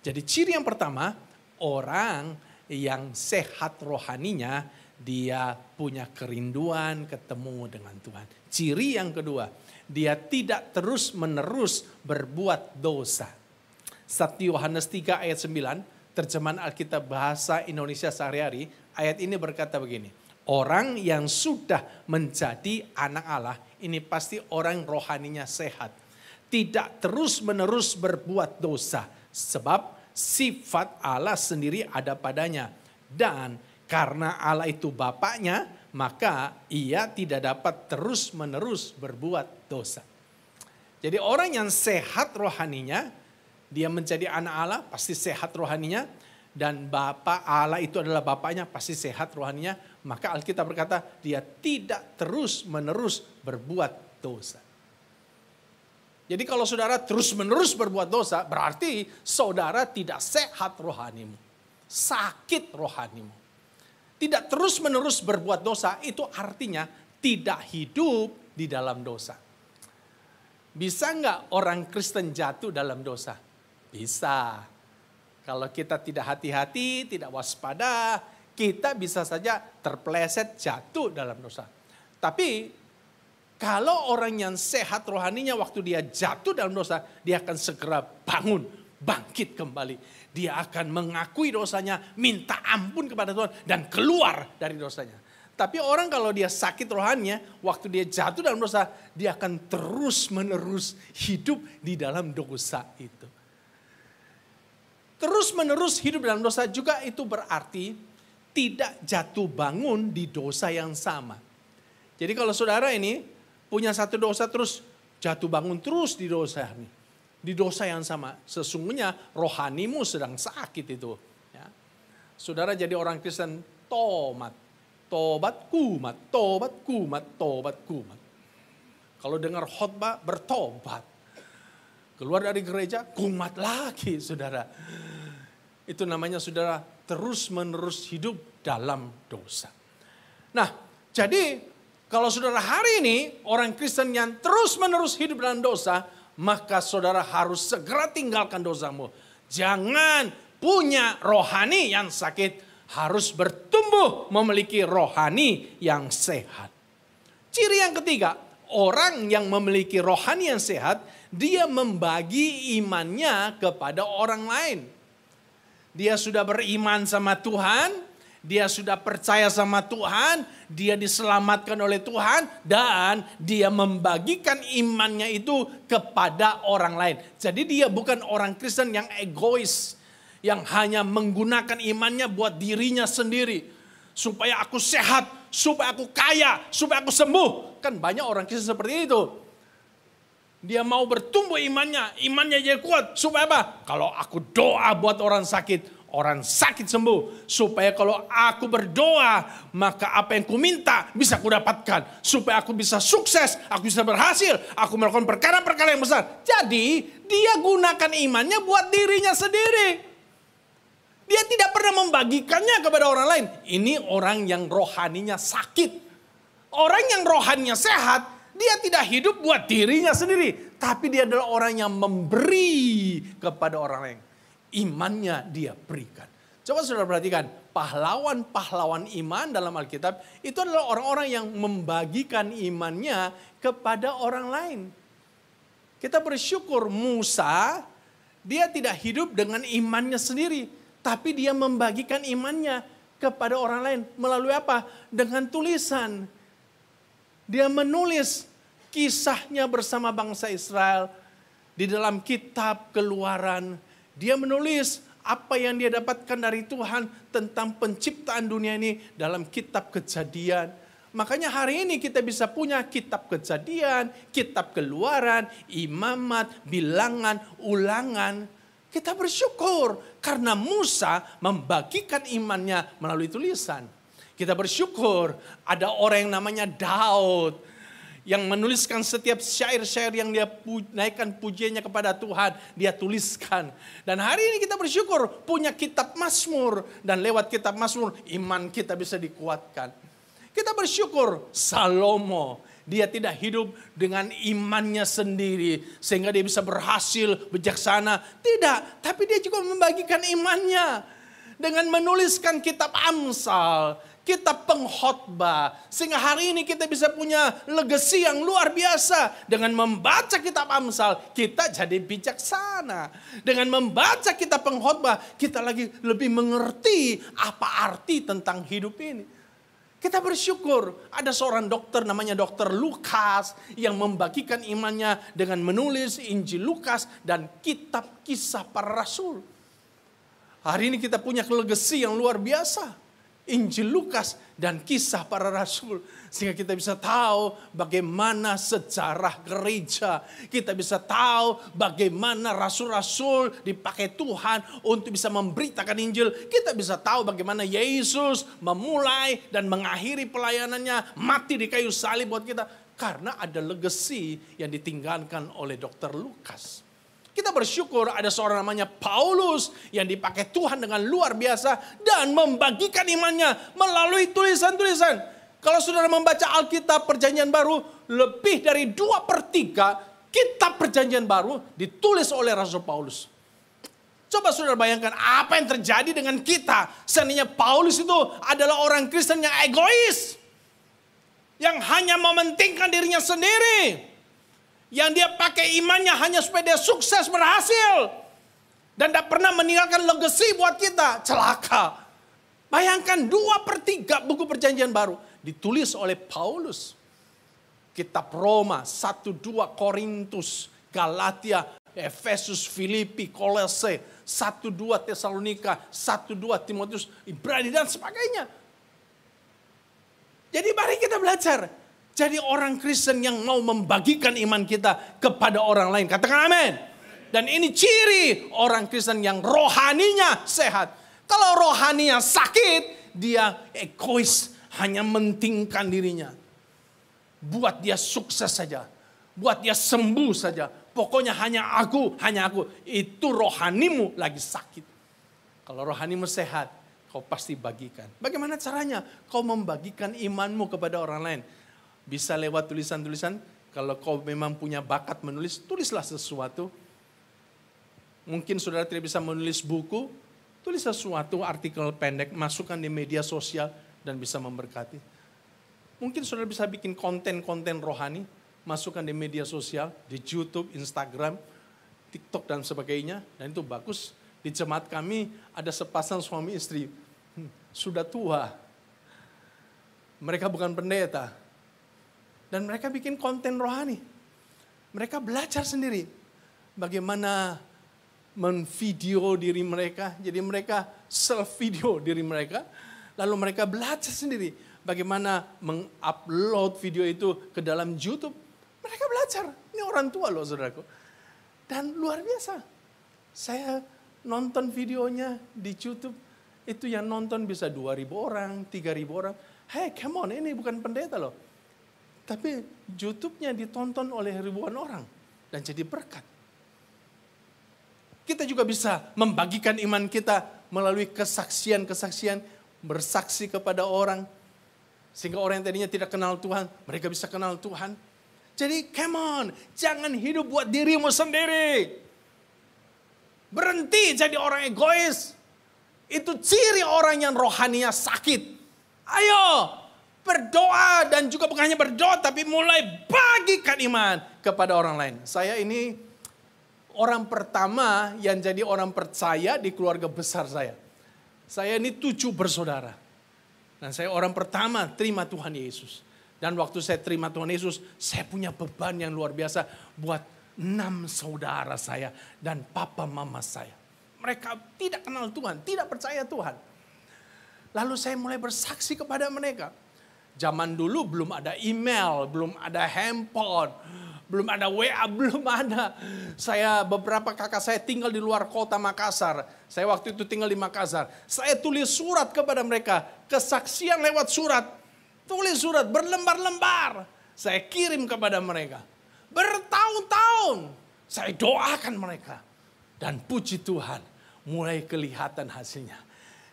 Jadi ciri yang pertama, orang yang sehat rohaninya, dia punya kerinduan ketemu dengan Tuhan. Ciri yang kedua, dia tidak terus-menerus berbuat dosa. 1 Yohanes 3 ayat 9, terjemahan Alkitab bahasa Indonesia sehari-hari, ayat ini berkata begini. Orang yang sudah menjadi anak Allah, ini pasti orang rohaninya sehat. Tidak terus-menerus berbuat dosa. Sebab sifat Allah sendiri ada padanya. Dan karena Allah itu Bapaknya, maka ia tidak dapat terus-menerus berbuat dosa. Jadi orang yang sehat rohaninya, dia menjadi anak Allah, pasti sehat rohaninya. Dan Bapa Allah itu adalah Bapaknya, pasti sehat rohaninya. Maka Alkitab berkata, dia tidak terus-menerus berbuat dosa. Jadi kalau saudara terus-menerus berbuat dosa, berarti saudara tidak sehat rohanimu. Sakit rohanimu. Tidak terus-menerus berbuat dosa, itu artinya tidak hidup di dalam dosa. Bisa nggak orang Kristen jatuh dalam dosa? Bisa. Kalau kita tidak hati-hati, tidak waspada, kita bisa saja terpeleset jatuh dalam dosa. Tapi kalau orang yang sehat rohaninya waktu dia jatuh dalam dosa, dia akan segera bangun, bangkit kembali. Dia akan mengakui dosanya, minta ampun kepada Tuhan dan keluar dari dosanya. Tapi orang kalau dia sakit rohaninya, waktu dia jatuh dalam dosa, dia akan terus-menerus hidup di dalam dosa itu. Terus-menerus hidup dalam dosa juga itu berarti tidak jatuh bangun di dosa yang sama. Jadi kalau saudara ini punya satu dosa terus jatuh bangun terus di dosa ini. Di dosa yang sama. Sesungguhnya rohanimu sedang sakit itu. Ya. Saudara jadi orang Kristen tobat. Tobat kumat, tobat kumat, tobat kumat. Kalau dengar khotbah bertobat. Keluar dari gereja kumat lagi saudara. Itu namanya saudara terus-menerus hidup dalam dosa. Nah jadi kalau saudara hari ini orang Kristen yang terus-menerus hidup dalam dosa, maka saudara harus segera tinggalkan dosamu. Jangan punya rohani yang sakit, harus bertumbuh memiliki rohani yang sehat. Ciri yang ketiga, orang yang memiliki rohani yang sehat, dia membagi imannya kepada orang lain. Dia sudah beriman sama Tuhan, dia sudah percaya sama Tuhan, dia diselamatkan oleh Tuhan, dan dia membagikan imannya itu kepada orang lain. Jadi dia bukan orang Kristen yang egois, yang hanya menggunakan imannya buat dirinya sendiri. Supaya aku sehat, supaya aku kaya, supaya aku sembuh. Kan banyak orang Kristen seperti itu. Dia mau bertumbuh imannya jadi kuat. Supaya apa? Kalau aku doa buat orang sakit sembuh. Supaya kalau aku berdoa, maka apa yang ku minta bisa ku dapatkan. Supaya aku bisa sukses, aku bisa berhasil, aku melakukan perkara-perkara yang besar. Jadi dia gunakan imannya buat dirinya sendiri. Dia tidak pernah membagikannya kepada orang lain. Ini orang yang rohaninya sakit. Orang yang rohaninya sehat, dia tidak hidup buat dirinya sendiri. Tapi dia adalah orang yang memberi kepada orang lain. Imannya dia berikan. Coba saudara perhatikan, pahlawan-pahlawan iman dalam Alkitab itu adalah orang-orang yang membagikan imannya kepada orang lain. Kita bersyukur Musa, dia tidak hidup dengan imannya sendiri. Tapi dia membagikan imannya kepada orang lain. Melalui apa? Dengan tulisan. Dia menulis kisahnya bersama bangsa Israel di dalam kitab Keluaran. Dia menulis apa yang dia dapatkan dari Tuhan tentang penciptaan dunia ini dalam kitab Kejadian. Makanya hari ini kita bisa punya kitab Kejadian, kitab Keluaran, Imamat, Bilangan, Ulangan. Kita bersyukur karena Musa membagikan imannya melalui tulisan. Kita bersyukur ada orang yang namanya Daud yang menuliskan setiap syair-syair yang dia naikkan pujiannya kepada Tuhan, dia tuliskan. Dan hari ini kita bersyukur punya kitab Mazmur, dan lewat kitab Mazmur iman kita bisa dikuatkan. Kita bersyukur Salomo, dia tidak hidup dengan imannya sendiri sehingga dia bisa berhasil, bijaksana. Tidak, tapi dia juga membagikan imannya dengan menuliskan kitab Amsal, kitab pengkhotbah. Sehingga hari ini kita bisa punya legacy yang luar biasa. Dengan membaca kitab Amsal, kita jadi bijaksana. Dengan membaca kitab pengkhotbah, kita lagi lebih mengerti apa arti tentang hidup ini. Kita bersyukur ada seorang dokter namanya Dr. Lukas yang membagikan imannya dengan menulis Injil Lukas dan kitab kisah para rasul. Hari ini kita punya legacy yang luar biasa. Injil Lukas dan kisah para rasul. Sehingga kita bisa tahu bagaimana sejarah gereja. Kita bisa tahu bagaimana rasul-rasul dipakai Tuhan untuk bisa memberitakan Injil. Kita bisa tahu bagaimana Yesus memulai dan mengakhiri pelayanannya, mati di kayu salib buat kita. Karena ada legacy yang ditinggalkan oleh Dr. Lukas. Kita bersyukur ada seorang namanya Paulus yang dipakai Tuhan dengan luar biasa dan membagikan imannya melalui tulisan-tulisan. Kalau saudara membaca Alkitab Perjanjian Baru, lebih dari 2/3 kitab Perjanjian Baru ditulis oleh Rasul Paulus. Coba saudara bayangkan apa yang terjadi dengan kita. Seandainya Paulus itu adalah orang Kristen yang egois. Yang hanya mementingkan dirinya sendiri. Yang dia pakai imannya hanya supaya dia sukses berhasil. Dan tidak pernah meninggalkan legacy buat kita. Celaka. Bayangkan 2/3 buku Perjanjian Baru ditulis oleh Paulus. Kitab Roma, 1-2 Korintus, Galatia, Efesus, Filipi, Kolose, 1-2 Tesalonika, 1-2 Timotius, Ibrani dan sebagainya. Jadi mari kita belajar. Jadi orang Kristen yang mau membagikan iman kita kepada orang lain. Katakan amin. Dan ini ciri orang Kristen yang rohaninya sehat. Kalau rohaninya sakit, dia egois, hanya mentingkan dirinya. Buat dia sukses saja. Buat dia sembuh saja. Pokoknya hanya aku. Itu rohanimu lagi sakit. Kalau rohanimu sehat, kau pasti bagikan. Bagaimana caranya? Kau membagikan imanmu kepada orang lain. Bisa lewat tulisan-tulisan. Kalau kau memang punya bakat menulis, tulislah sesuatu. Mungkin saudara tidak bisa menulis buku, tulis sesuatu, artikel pendek, masukkan di media sosial dan bisa memberkati. Mungkin saudara bisa bikin konten-konten rohani, masukkan di media sosial, di YouTube, Instagram, TikTok dan sebagainya. Dan itu bagus. Di jemaat kami ada sepasang suami istri, sudah tua. Mereka bukan pendeta. Dan mereka bikin konten rohani. Mereka belajar sendiri bagaimana menvideo diri mereka. Jadi mereka self-video diri mereka. Lalu mereka belajar sendiri bagaimana mengupload video itu ke dalam YouTube. Mereka belajar. Ini orang tua loh saudaraku. Dan luar biasa. Saya nonton videonya di YouTube. Itu yang nonton bisa 2.000 orang, 3.000 orang. Hey, come on, ini bukan pendeta loh. Tapi YouTube-nya ditonton oleh ribuan orang. Dan jadi berkat. Kita juga bisa membagikan iman kita melalui kesaksian-kesaksian. Bersaksi kepada orang. Sehingga orang yang tadinya tidak kenal Tuhan, mereka bisa kenal Tuhan. Jadi come on, jangan hidup buat dirimu sendiri. Berhenti jadi orang egois. Itu ciri orang yang rohaninya sakit. Ayo berdoa dan juga bukan hanya berdoa tapi mulai bagikan iman kepada orang lain. Saya ini orang pertama yang jadi orang percaya di keluarga besar saya. Saya ini 7 bersaudara. Dan saya orang pertama terima Tuhan Yesus. Dan waktu saya terima Tuhan Yesus, saya punya beban yang luar biasa buat 6 saudara saya dan papa mama saya. Mereka tidak kenal Tuhan, tidak percaya Tuhan. Lalu saya mulai bersaksi kepada mereka. Zaman dulu belum ada email, belum ada handphone, belum ada WA, belum ada. Beberapa kakak saya tinggal di luar kota Makassar. Saya waktu itu tinggal di Makassar. Saya tulis surat kepada mereka, kesaksian lewat surat. Tulis surat berlembar-lembar. Saya kirim kepada mereka. Bertahun-tahun saya doakan mereka. Dan puji Tuhan, mulai kelihatan hasilnya.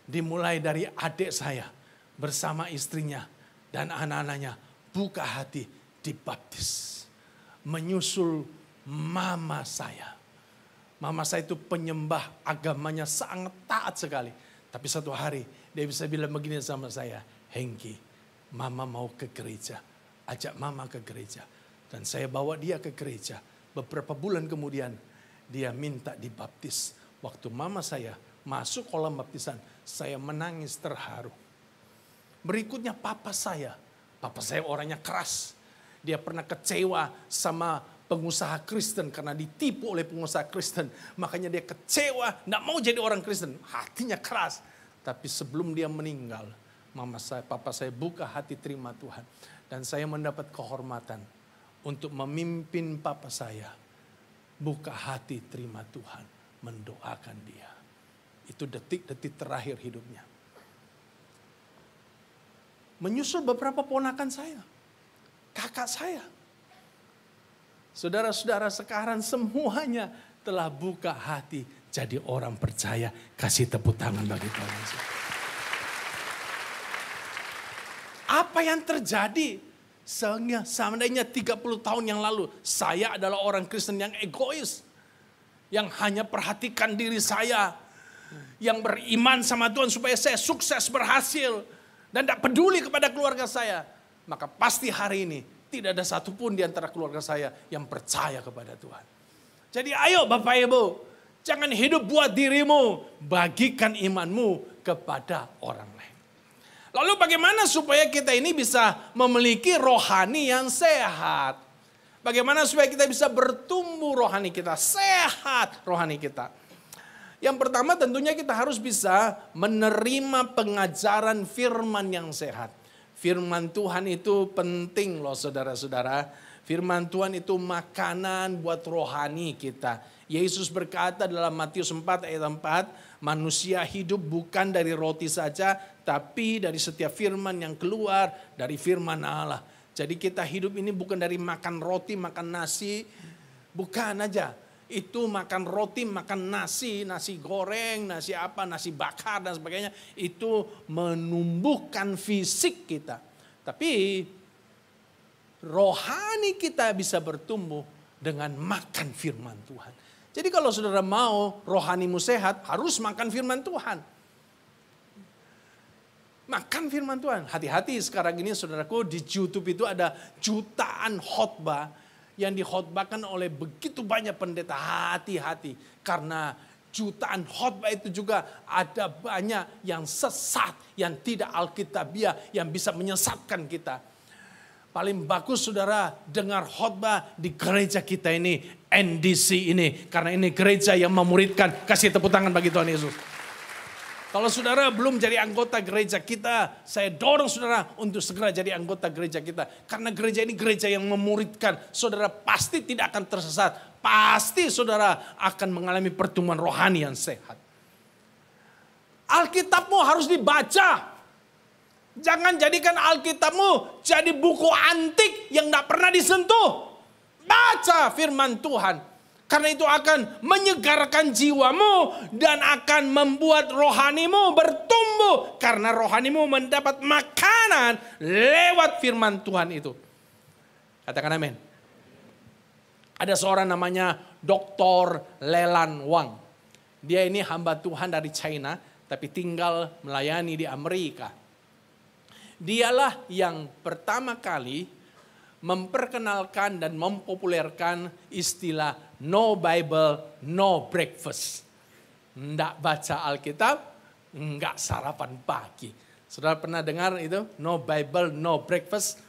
Dimulai dari adik saya bersama istrinya dan anak-anaknya buka hati dibaptis. Menyusul mama saya. Mama saya itu penyembah, agamanya sangat taat sekali. Tapi satu hari dia bisa bilang begini sama saya, Hengki, mama mau ke gereja. Ajak mama ke gereja. Dan saya bawa dia ke gereja. Beberapa bulan kemudian dia minta dibaptis. Waktu mama saya masuk kolam baptisan, saya menangis terharu. Berikutnya papa saya orangnya keras. Dia pernah kecewa sama pengusaha Kristen karena ditipu oleh pengusaha Kristen. Makanya dia kecewa, tidak mau jadi orang Kristen. Hatinya keras. Tapi sebelum dia meninggal, papa saya buka hati terima Tuhan. Dan saya mendapat kehormatan untuk memimpin papa saya. Buka hati terima Tuhan, mendoakan dia. Itu detik-detik terakhir hidupnya. Menyusul beberapa ponakan saya. Kakak saya Saudara-saudara sekarang semuanya telah buka hati jadi orang percaya. Kasih tepuk tangan bagi Tuhan Yesus. Apa yang terjadi? Seandainya 30 tahun yang lalu saya adalah orang Kristen yang egois. Yang hanya perhatikan diri saya. Yang beriman sama Tuhan supaya saya sukses berhasil. Dan tidak peduli kepada keluarga saya. Maka pasti hari ini tidak ada satupun di antara keluarga saya yang percaya kepada Tuhan. Jadi ayo Bapak Ibu. Jangan hidup buat dirimu. Bagikan imanmu kepada orang lain. Lalu bagaimana supaya kita ini bisa memiliki rohani yang sehat? Bagaimana supaya kita bisa bertumbuh rohani kita, sehat rohani kita? Yang pertama tentunya kita harus bisa menerima pengajaran firman yang sehat. Firman Tuhan itu penting loh saudara-saudara. Firman Tuhan itu makanan buat rohani kita. Yesus berkata dalam Matius 4 ayat 4, manusia hidup bukan dari roti saja, tapi dari setiap firman yang keluar dari firman Allah. Jadi kita hidup ini bukan dari makan roti, makan nasi, bukan aja. Itu makan roti, makan nasi, nasi goreng, nasi apa, nasi bakar dan sebagainya. Itu menumbuhkan fisik kita. Tapi rohani kita bisa bertumbuh dengan makan firman Tuhan. Jadi kalau saudara mau rohanimu sehat, harus makan firman Tuhan. Makan firman Tuhan. Hati-hati sekarang ini saudaraku, di YouTube itu ada jutaan khotbah yang dikhotbahkan oleh begitu banyak pendeta. Hati-hati. Karena jutaan khotbah itu juga ada banyak yang sesat, yang tidak alkitabiah, yang bisa menyesatkan kita. Paling bagus saudara dengar khotbah di gereja kita ini, NDC ini. Karena ini gereja yang memuridkan. Kasih tepuk tangan bagi Tuhan Yesus. Kalau saudara belum jadi anggota gereja kita, saya dorong saudara untuk segera jadi anggota gereja kita. Karena gereja ini gereja yang memuridkan. Saudara pasti tidak akan tersesat. Pasti saudara akan mengalami pertumbuhan rohani yang sehat. Alkitabmu harus dibaca. Jangan jadikan Alkitabmu jadi buku antik yang tidak pernah disentuh. Baca firman Tuhan. Karena itu akan menyegarkan jiwamu dan akan membuat rohanimu bertumbuh. Karena rohanimu mendapat makanan lewat firman Tuhan itu. Katakan amin. Ada seorang namanya Dr. Leland Wang. Dia ini hamba Tuhan dari China tapi tinggal melayani di Amerika. Dialah yang pertama kali memperkenalkan dan mempopulerkan istilah no Bible, no breakfast. Nggak baca Alkitab, nggak sarapan pagi. Saudara pernah dengar itu? No Bible, no breakfast.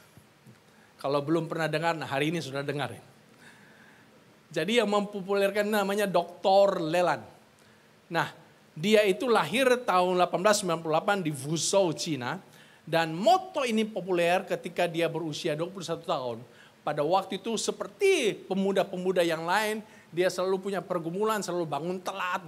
Kalau belum pernah dengar, nah hari ini sudah dengar. Jadi yang mempopulerkan namanya Dr. Leland. Nah, dia itu lahir tahun 1898 di Fuzhou, Cina. Dan moto ini populer ketika dia berusia 21 tahun. Pada waktu itu seperti pemuda-pemuda yang lain, dia selalu punya pergumulan, selalu bangun telat.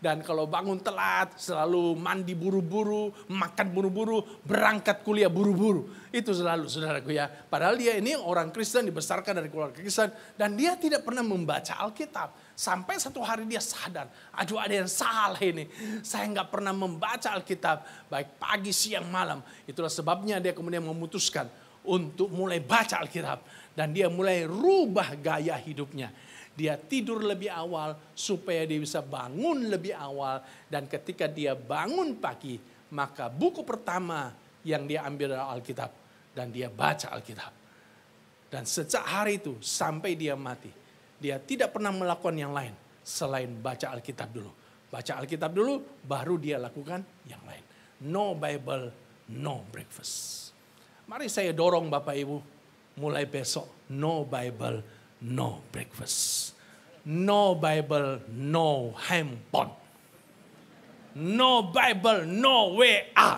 Dan kalau bangun telat, selalu mandi buru-buru, makan buru-buru, berangkat kuliah buru-buru. Itu selalu saudaraku ya. Padahal dia ini orang Kristen, dibesarkan dari keluarga Kristen. Dan dia tidak pernah membaca Alkitab. Sampai satu hari dia sadar, aduh ada yang salah ini. Saya nggak pernah membaca Alkitab, baik pagi, siang, malam. Itulah sebabnya dia kemudian memutuskan untuk mulai baca Alkitab. Dan dia mulai rubah gaya hidupnya. Dia tidur lebih awal supaya dia bisa bangun lebih awal. Dan ketika dia bangun pagi, maka buku pertama yang dia ambil adalah Alkitab. Dan dia baca Alkitab. Dan sejak hari itu sampai dia mati, dia tidak pernah melakukan yang lain selain baca Alkitab dulu. Baca Alkitab dulu, baru dia lakukan yang lain. No Bible, no breakfast. Mari saya dorong Bapak Ibu, mulai besok, no Bible, no breakfast. No Bible, no handphone. No Bible, no WA.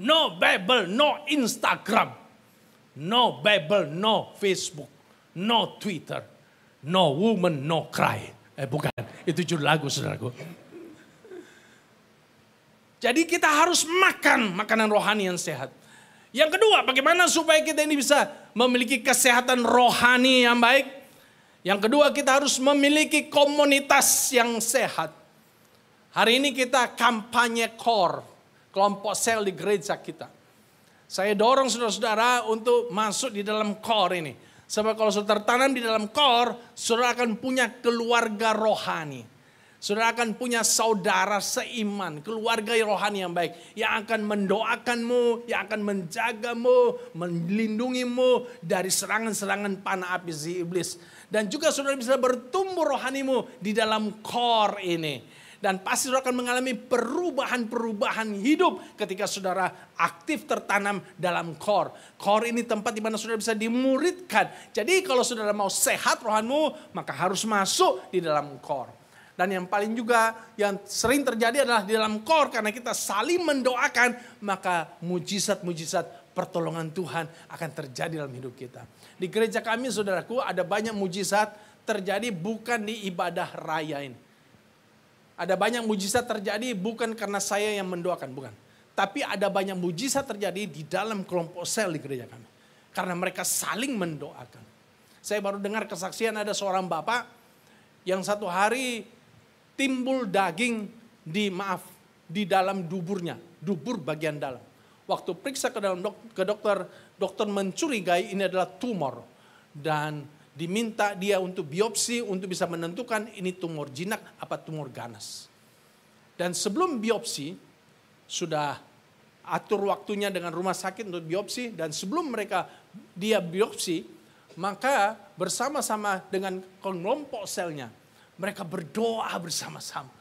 No Bible, no Instagram. No Bible, no Facebook. No Twitter. No woman, no cry. Bukan, itu judul lagu saudaraku. Jadi kita harus makan makanan rohani yang sehat. Yang kedua, bagaimana supaya kita ini bisa memiliki kesehatan rohani yang baik. Yang kedua, kita harus memiliki komunitas yang sehat. Hari ini kita kampanye core, kelompok sel di gereja kita. Saya dorong saudara-saudara untuk masuk di dalam core ini. Sebab kalau saudara tertanam di dalam core, saudara akan punya keluarga rohani. Saudara akan punya saudara seiman, keluarga rohani yang baik. Yang akan mendoakanmu, yang akan menjagamu, melindungimu dari serangan-serangan panah api si iblis. Dan juga saudara bisa bertumbuh rohanimu di dalam core ini. Dan pasti saudara akan mengalami perubahan-perubahan hidup ketika saudara aktif tertanam dalam core. Core ini tempat di mana saudara bisa dimuridkan. Jadi kalau saudara mau sehat rohanmu, maka harus masuk di dalam core. Dan yang paling juga yang sering terjadi adalah di dalam core, karena kita saling mendoakan, maka mujizat-mujizat pertolongan Tuhan akan terjadi dalam hidup kita. Di gereja kami saudaraku ada banyak mujizat terjadi bukan di ibadah raya ini. Ada banyak mujizat terjadi bukan karena saya yang mendoakan, bukan. Tapi ada banyak mujizat terjadi di dalam kelompok sel di gereja kami. Karena mereka saling mendoakan. Saya baru dengar kesaksian ada seorang bapak yang satu hari timbul daging di dalam duburnya, dubur bagian dalam. Waktu periksa ke dokter, dokter mencurigai ini adalah tumor dan diminta dia untuk biopsi untuk bisa menentukan ini tumor jinak apa tumor ganas. Dan sebelum biopsi sudah atur waktunya dengan rumah sakit untuk biopsi, dan sebelum dia biopsi, maka bersama-sama dengan kelompok selnya mereka berdoa bersama-sama.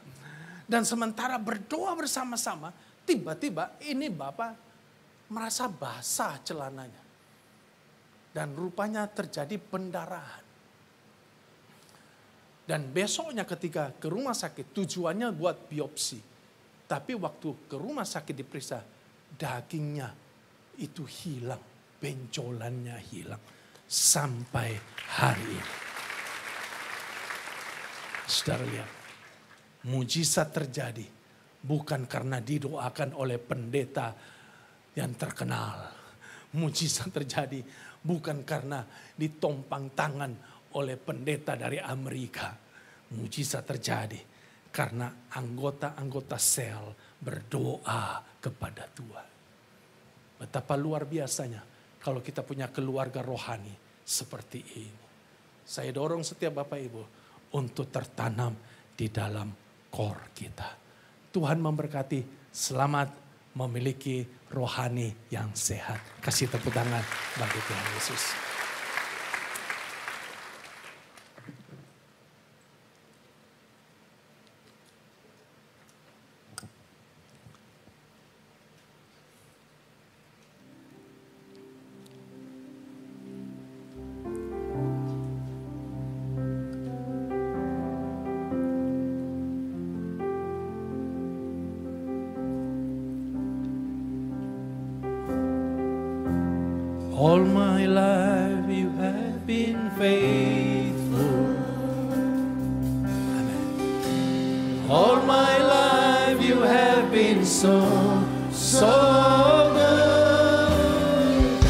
Dan sementara berdoa bersama-sama, tiba-tiba ini bapak merasa basah celananya. Dan rupanya terjadi pendarahan. Dan besoknya ketika ke rumah sakit, tujuannya buat biopsi. Tapi waktu ke rumah sakit diperiksa, dagingnya itu hilang. Benjolannya hilang. Sampai hari ini. Saudara lihat, mujizat terjadi bukan karena didoakan oleh pendeta yang terkenal. Mujizat terjadi bukan karena ditompang tangan oleh pendeta dari Amerika. Mujizat terjadi karena anggota-anggota sel berdoa kepada Tuhan. Betapa luar biasanya kalau kita punya keluarga rohani seperti ini. Saya dorong setiap Bapak Ibu untuk tertanam di dalam core kita. Tuhan memberkati, selamat memiliki rohani yang sehat. Kasih tepuk tangan bagi Tuhan Yesus. All my life you have been faithful. Amen. All my life you have been so good.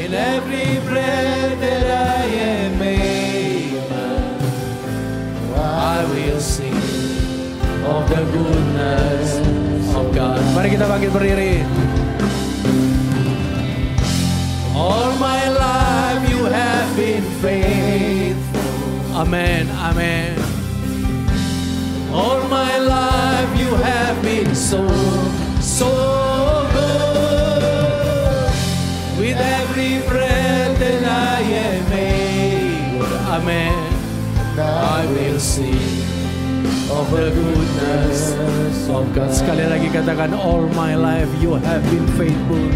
In every breath that I am able, I will sing of the goodness of God. Mari kita bangkit berdiri. All my life you have been faithful. Amen, amen. All my life you have been so good. With every breath that I am able, amen, I will sing of the goodness of God. Sekali lagi katakan, all my life you have been faithful.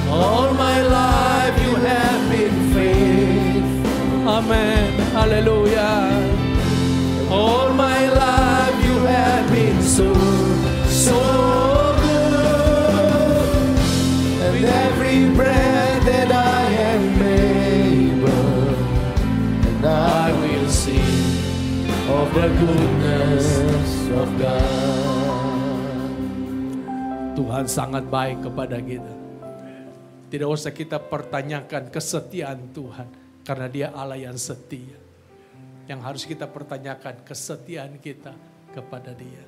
All my life you have been faithful. Amen. Hallelujah. All my life you have been so good. And every breath that I am able, and I will sing of the goodness of God. Tuhan sangat baik kepada kita. Tidak usah kita pertanyakan kesetiaan Tuhan. Karena Dia Allah yang setia. Yang harus kita pertanyakan kesetiaan kita kepada Dia.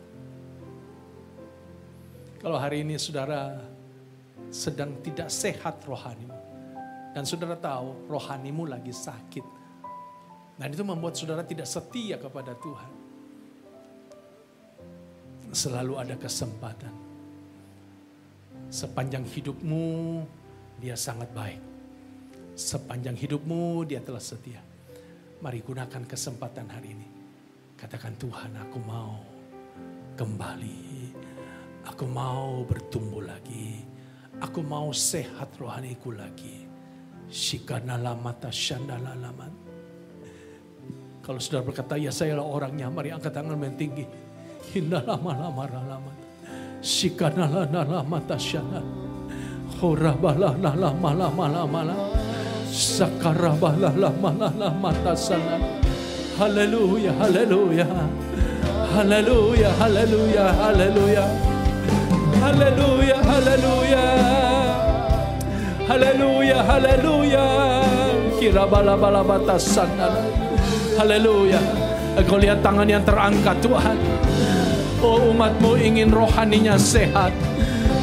Kalau hari ini saudara sedang tidak sehat rohanimu. Dan saudara tahu rohanimu lagi sakit. Dan itu membuat saudara tidak setia kepada Tuhan. Selalu ada kesempatan. Sepanjang hidupmu Dia sangat baik. Sepanjang hidupmu Dia telah setia. Mari gunakan kesempatan hari ini. Katakan, Tuhan, aku mau kembali. Aku mau bertumbuh lagi. Aku mau sehat rohaniku lagi. Shikana lamata shandala laman. Kalau saudara berkata, ya saya orangnya, mari angkat tangan yang tinggi. Hinda lama lama lama. Shikana lamata shandala. Horabala lama lama lama. Sakarabala lama lama tasala. Haleluya, haleluya. Haleluya, haleluya, haleluya. Haleluya, haleluya. Haleluya, haleluya. Kirabala bala batasana. Haleluya. Engkau lihat tangan yang terangkat, Tuhan. Oh, umat-Mu ingin rohaninya sehat.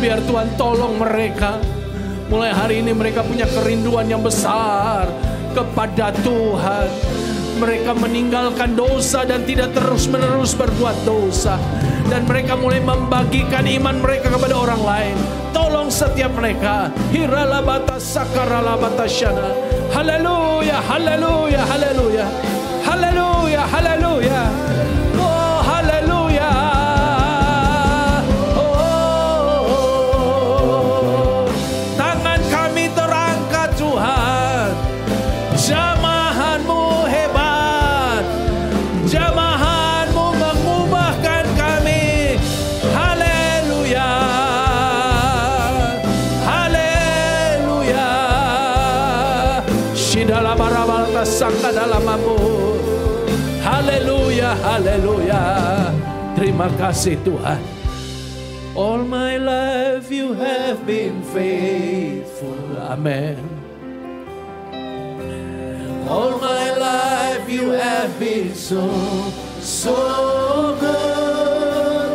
Biar Tuhan tolong mereka. Mulai hari ini mereka punya kerinduan yang besar kepada Tuhan. Mereka meninggalkan dosa dan tidak terus-menerus berbuat dosa. Dan mereka mulai membagikan iman mereka kepada orang lain. Tolong setiap mereka. Hiralabata sakaralabata syana. Haleluya, haleluya, haleluya. Haleluya, haleluya. Oh, haleluya. Oh, tangan kami terangkat, Tuhan. Jamahan-Mu hebat. Jamahan-Mu mengubahkan kami. Haleluya. Haleluya. Shidala barabalta sangka dalamamu. Haleluya, haleluya. Terima kasih Tuhan. All my life you have been faithful. Amen. All my life you have been so good.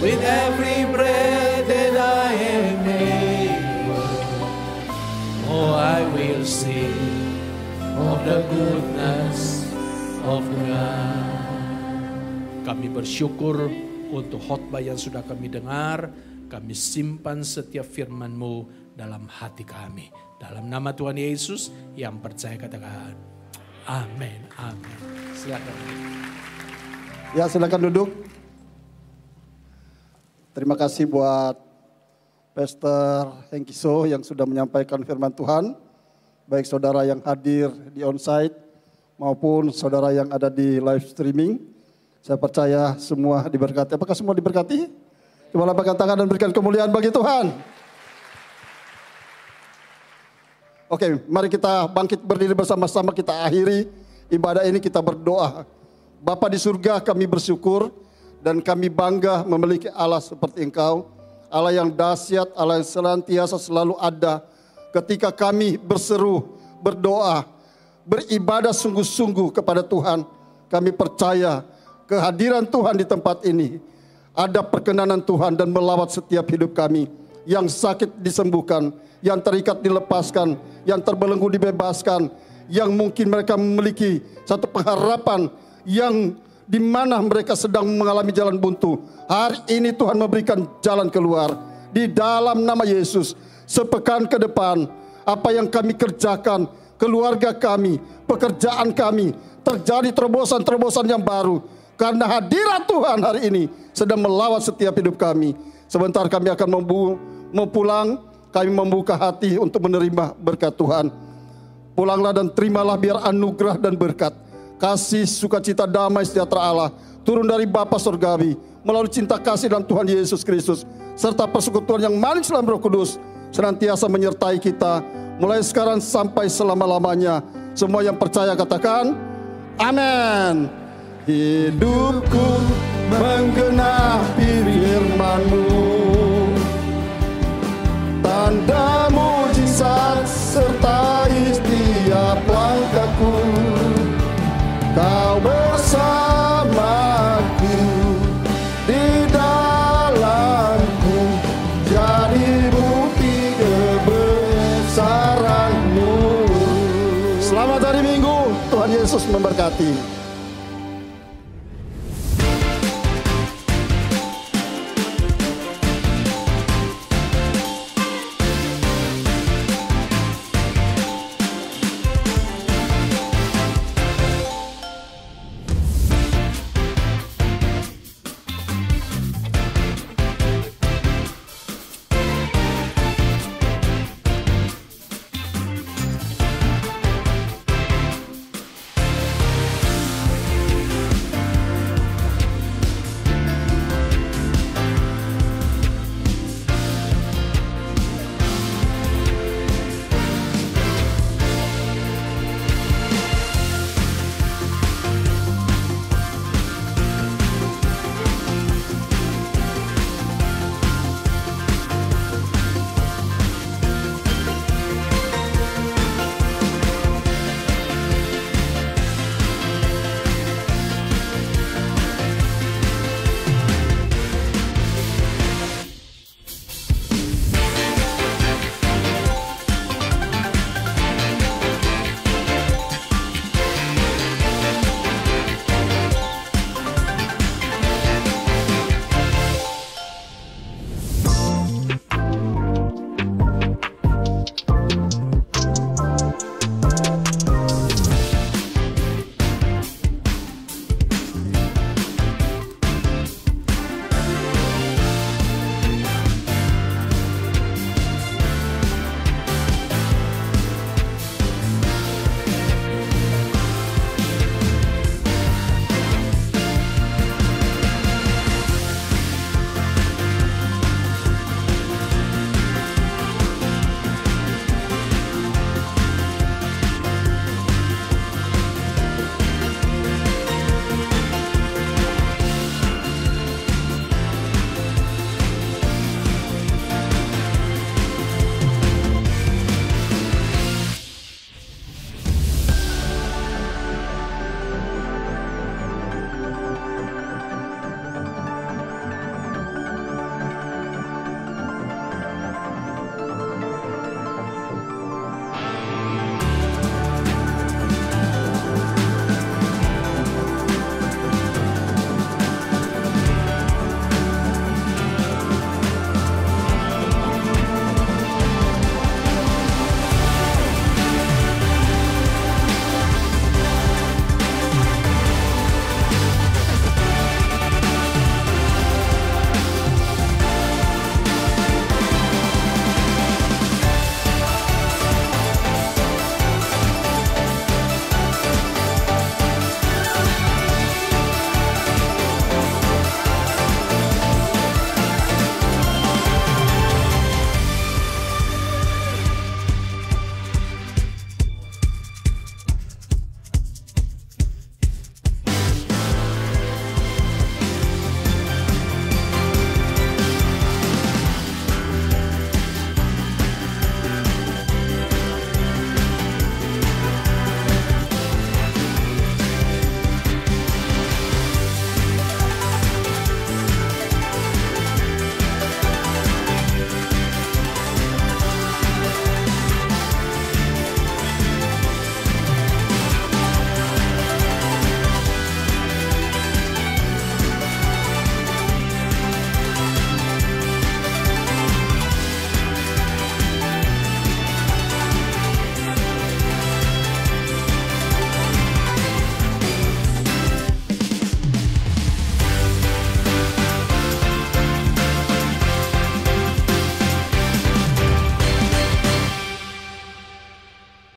With every breath that I am able, oh, I will sing of the goodness of God. Kami bersyukur untuk khotbah yang sudah kami dengar. Kami simpan setiap firman-Mu dalam hati kami. Dalam nama Tuhan Yesus yang percaya katakan amin, amin. Silakan. Ya, silakan duduk. Terima kasih buat Pastor Hengkiso yang sudah menyampaikan firman Tuhan. Baik saudara yang hadir di onsite maupun saudara yang ada di live streaming. Saya percaya semua diberkati. Apakah semua diberkati? Coba lambaikan tangan dan berikan kemuliaan bagi Tuhan. Oke, mari kita bangkit berdiri bersama-sama, kita akhiri ibadah ini, kita berdoa. Bapa di surga, kami bersyukur dan kami bangga memiliki Allah seperti Engkau. Allah yang dahsyat, Allah yang senantiasa selalu ada ketika kami berseru, berdoa, beribadah sungguh-sungguh kepada Tuhan. Kami percaya kehadiran Tuhan di tempat ini. Ada perkenanan Tuhan dan melawat setiap hidup kami. Yang sakit disembuhkan, yang terikat dilepaskan, yang terbelenggu dibebaskan, yang mungkin mereka memiliki satu pengharapan yang di mana mereka sedang mengalami jalan buntu. Hari ini Tuhan memberikan jalan keluar di dalam nama Yesus. Sepekan ke depan, apa yang kami kerjakan, keluarga kami, pekerjaan kami, terjadi terobosan-terobosan yang baru. Karena hadirat Tuhan hari ini sedang melawat setiap hidup kami. Sebentar kami akan pulang, kami membuka hati untuk menerima berkat Tuhan. Pulanglah dan terimalah biar anugerah dan berkat, kasih, sukacita, damai, sejahtera Allah turun dari Bapa Surgawi melalui cinta kasih dalam Tuhan Yesus Kristus serta persekutuan yang manis dalam Roh Kudus senantiasa menyertai kita mulai sekarang sampai selama-lamanya. Semua yang percaya katakan amin. Hidupku menggenapi firman-Mu, tanda-Mu Kau bersamaku di dalamku, jadi bukti kebesaran-Mu. Selamat hari Minggu, Tuhan Yesus memberkati.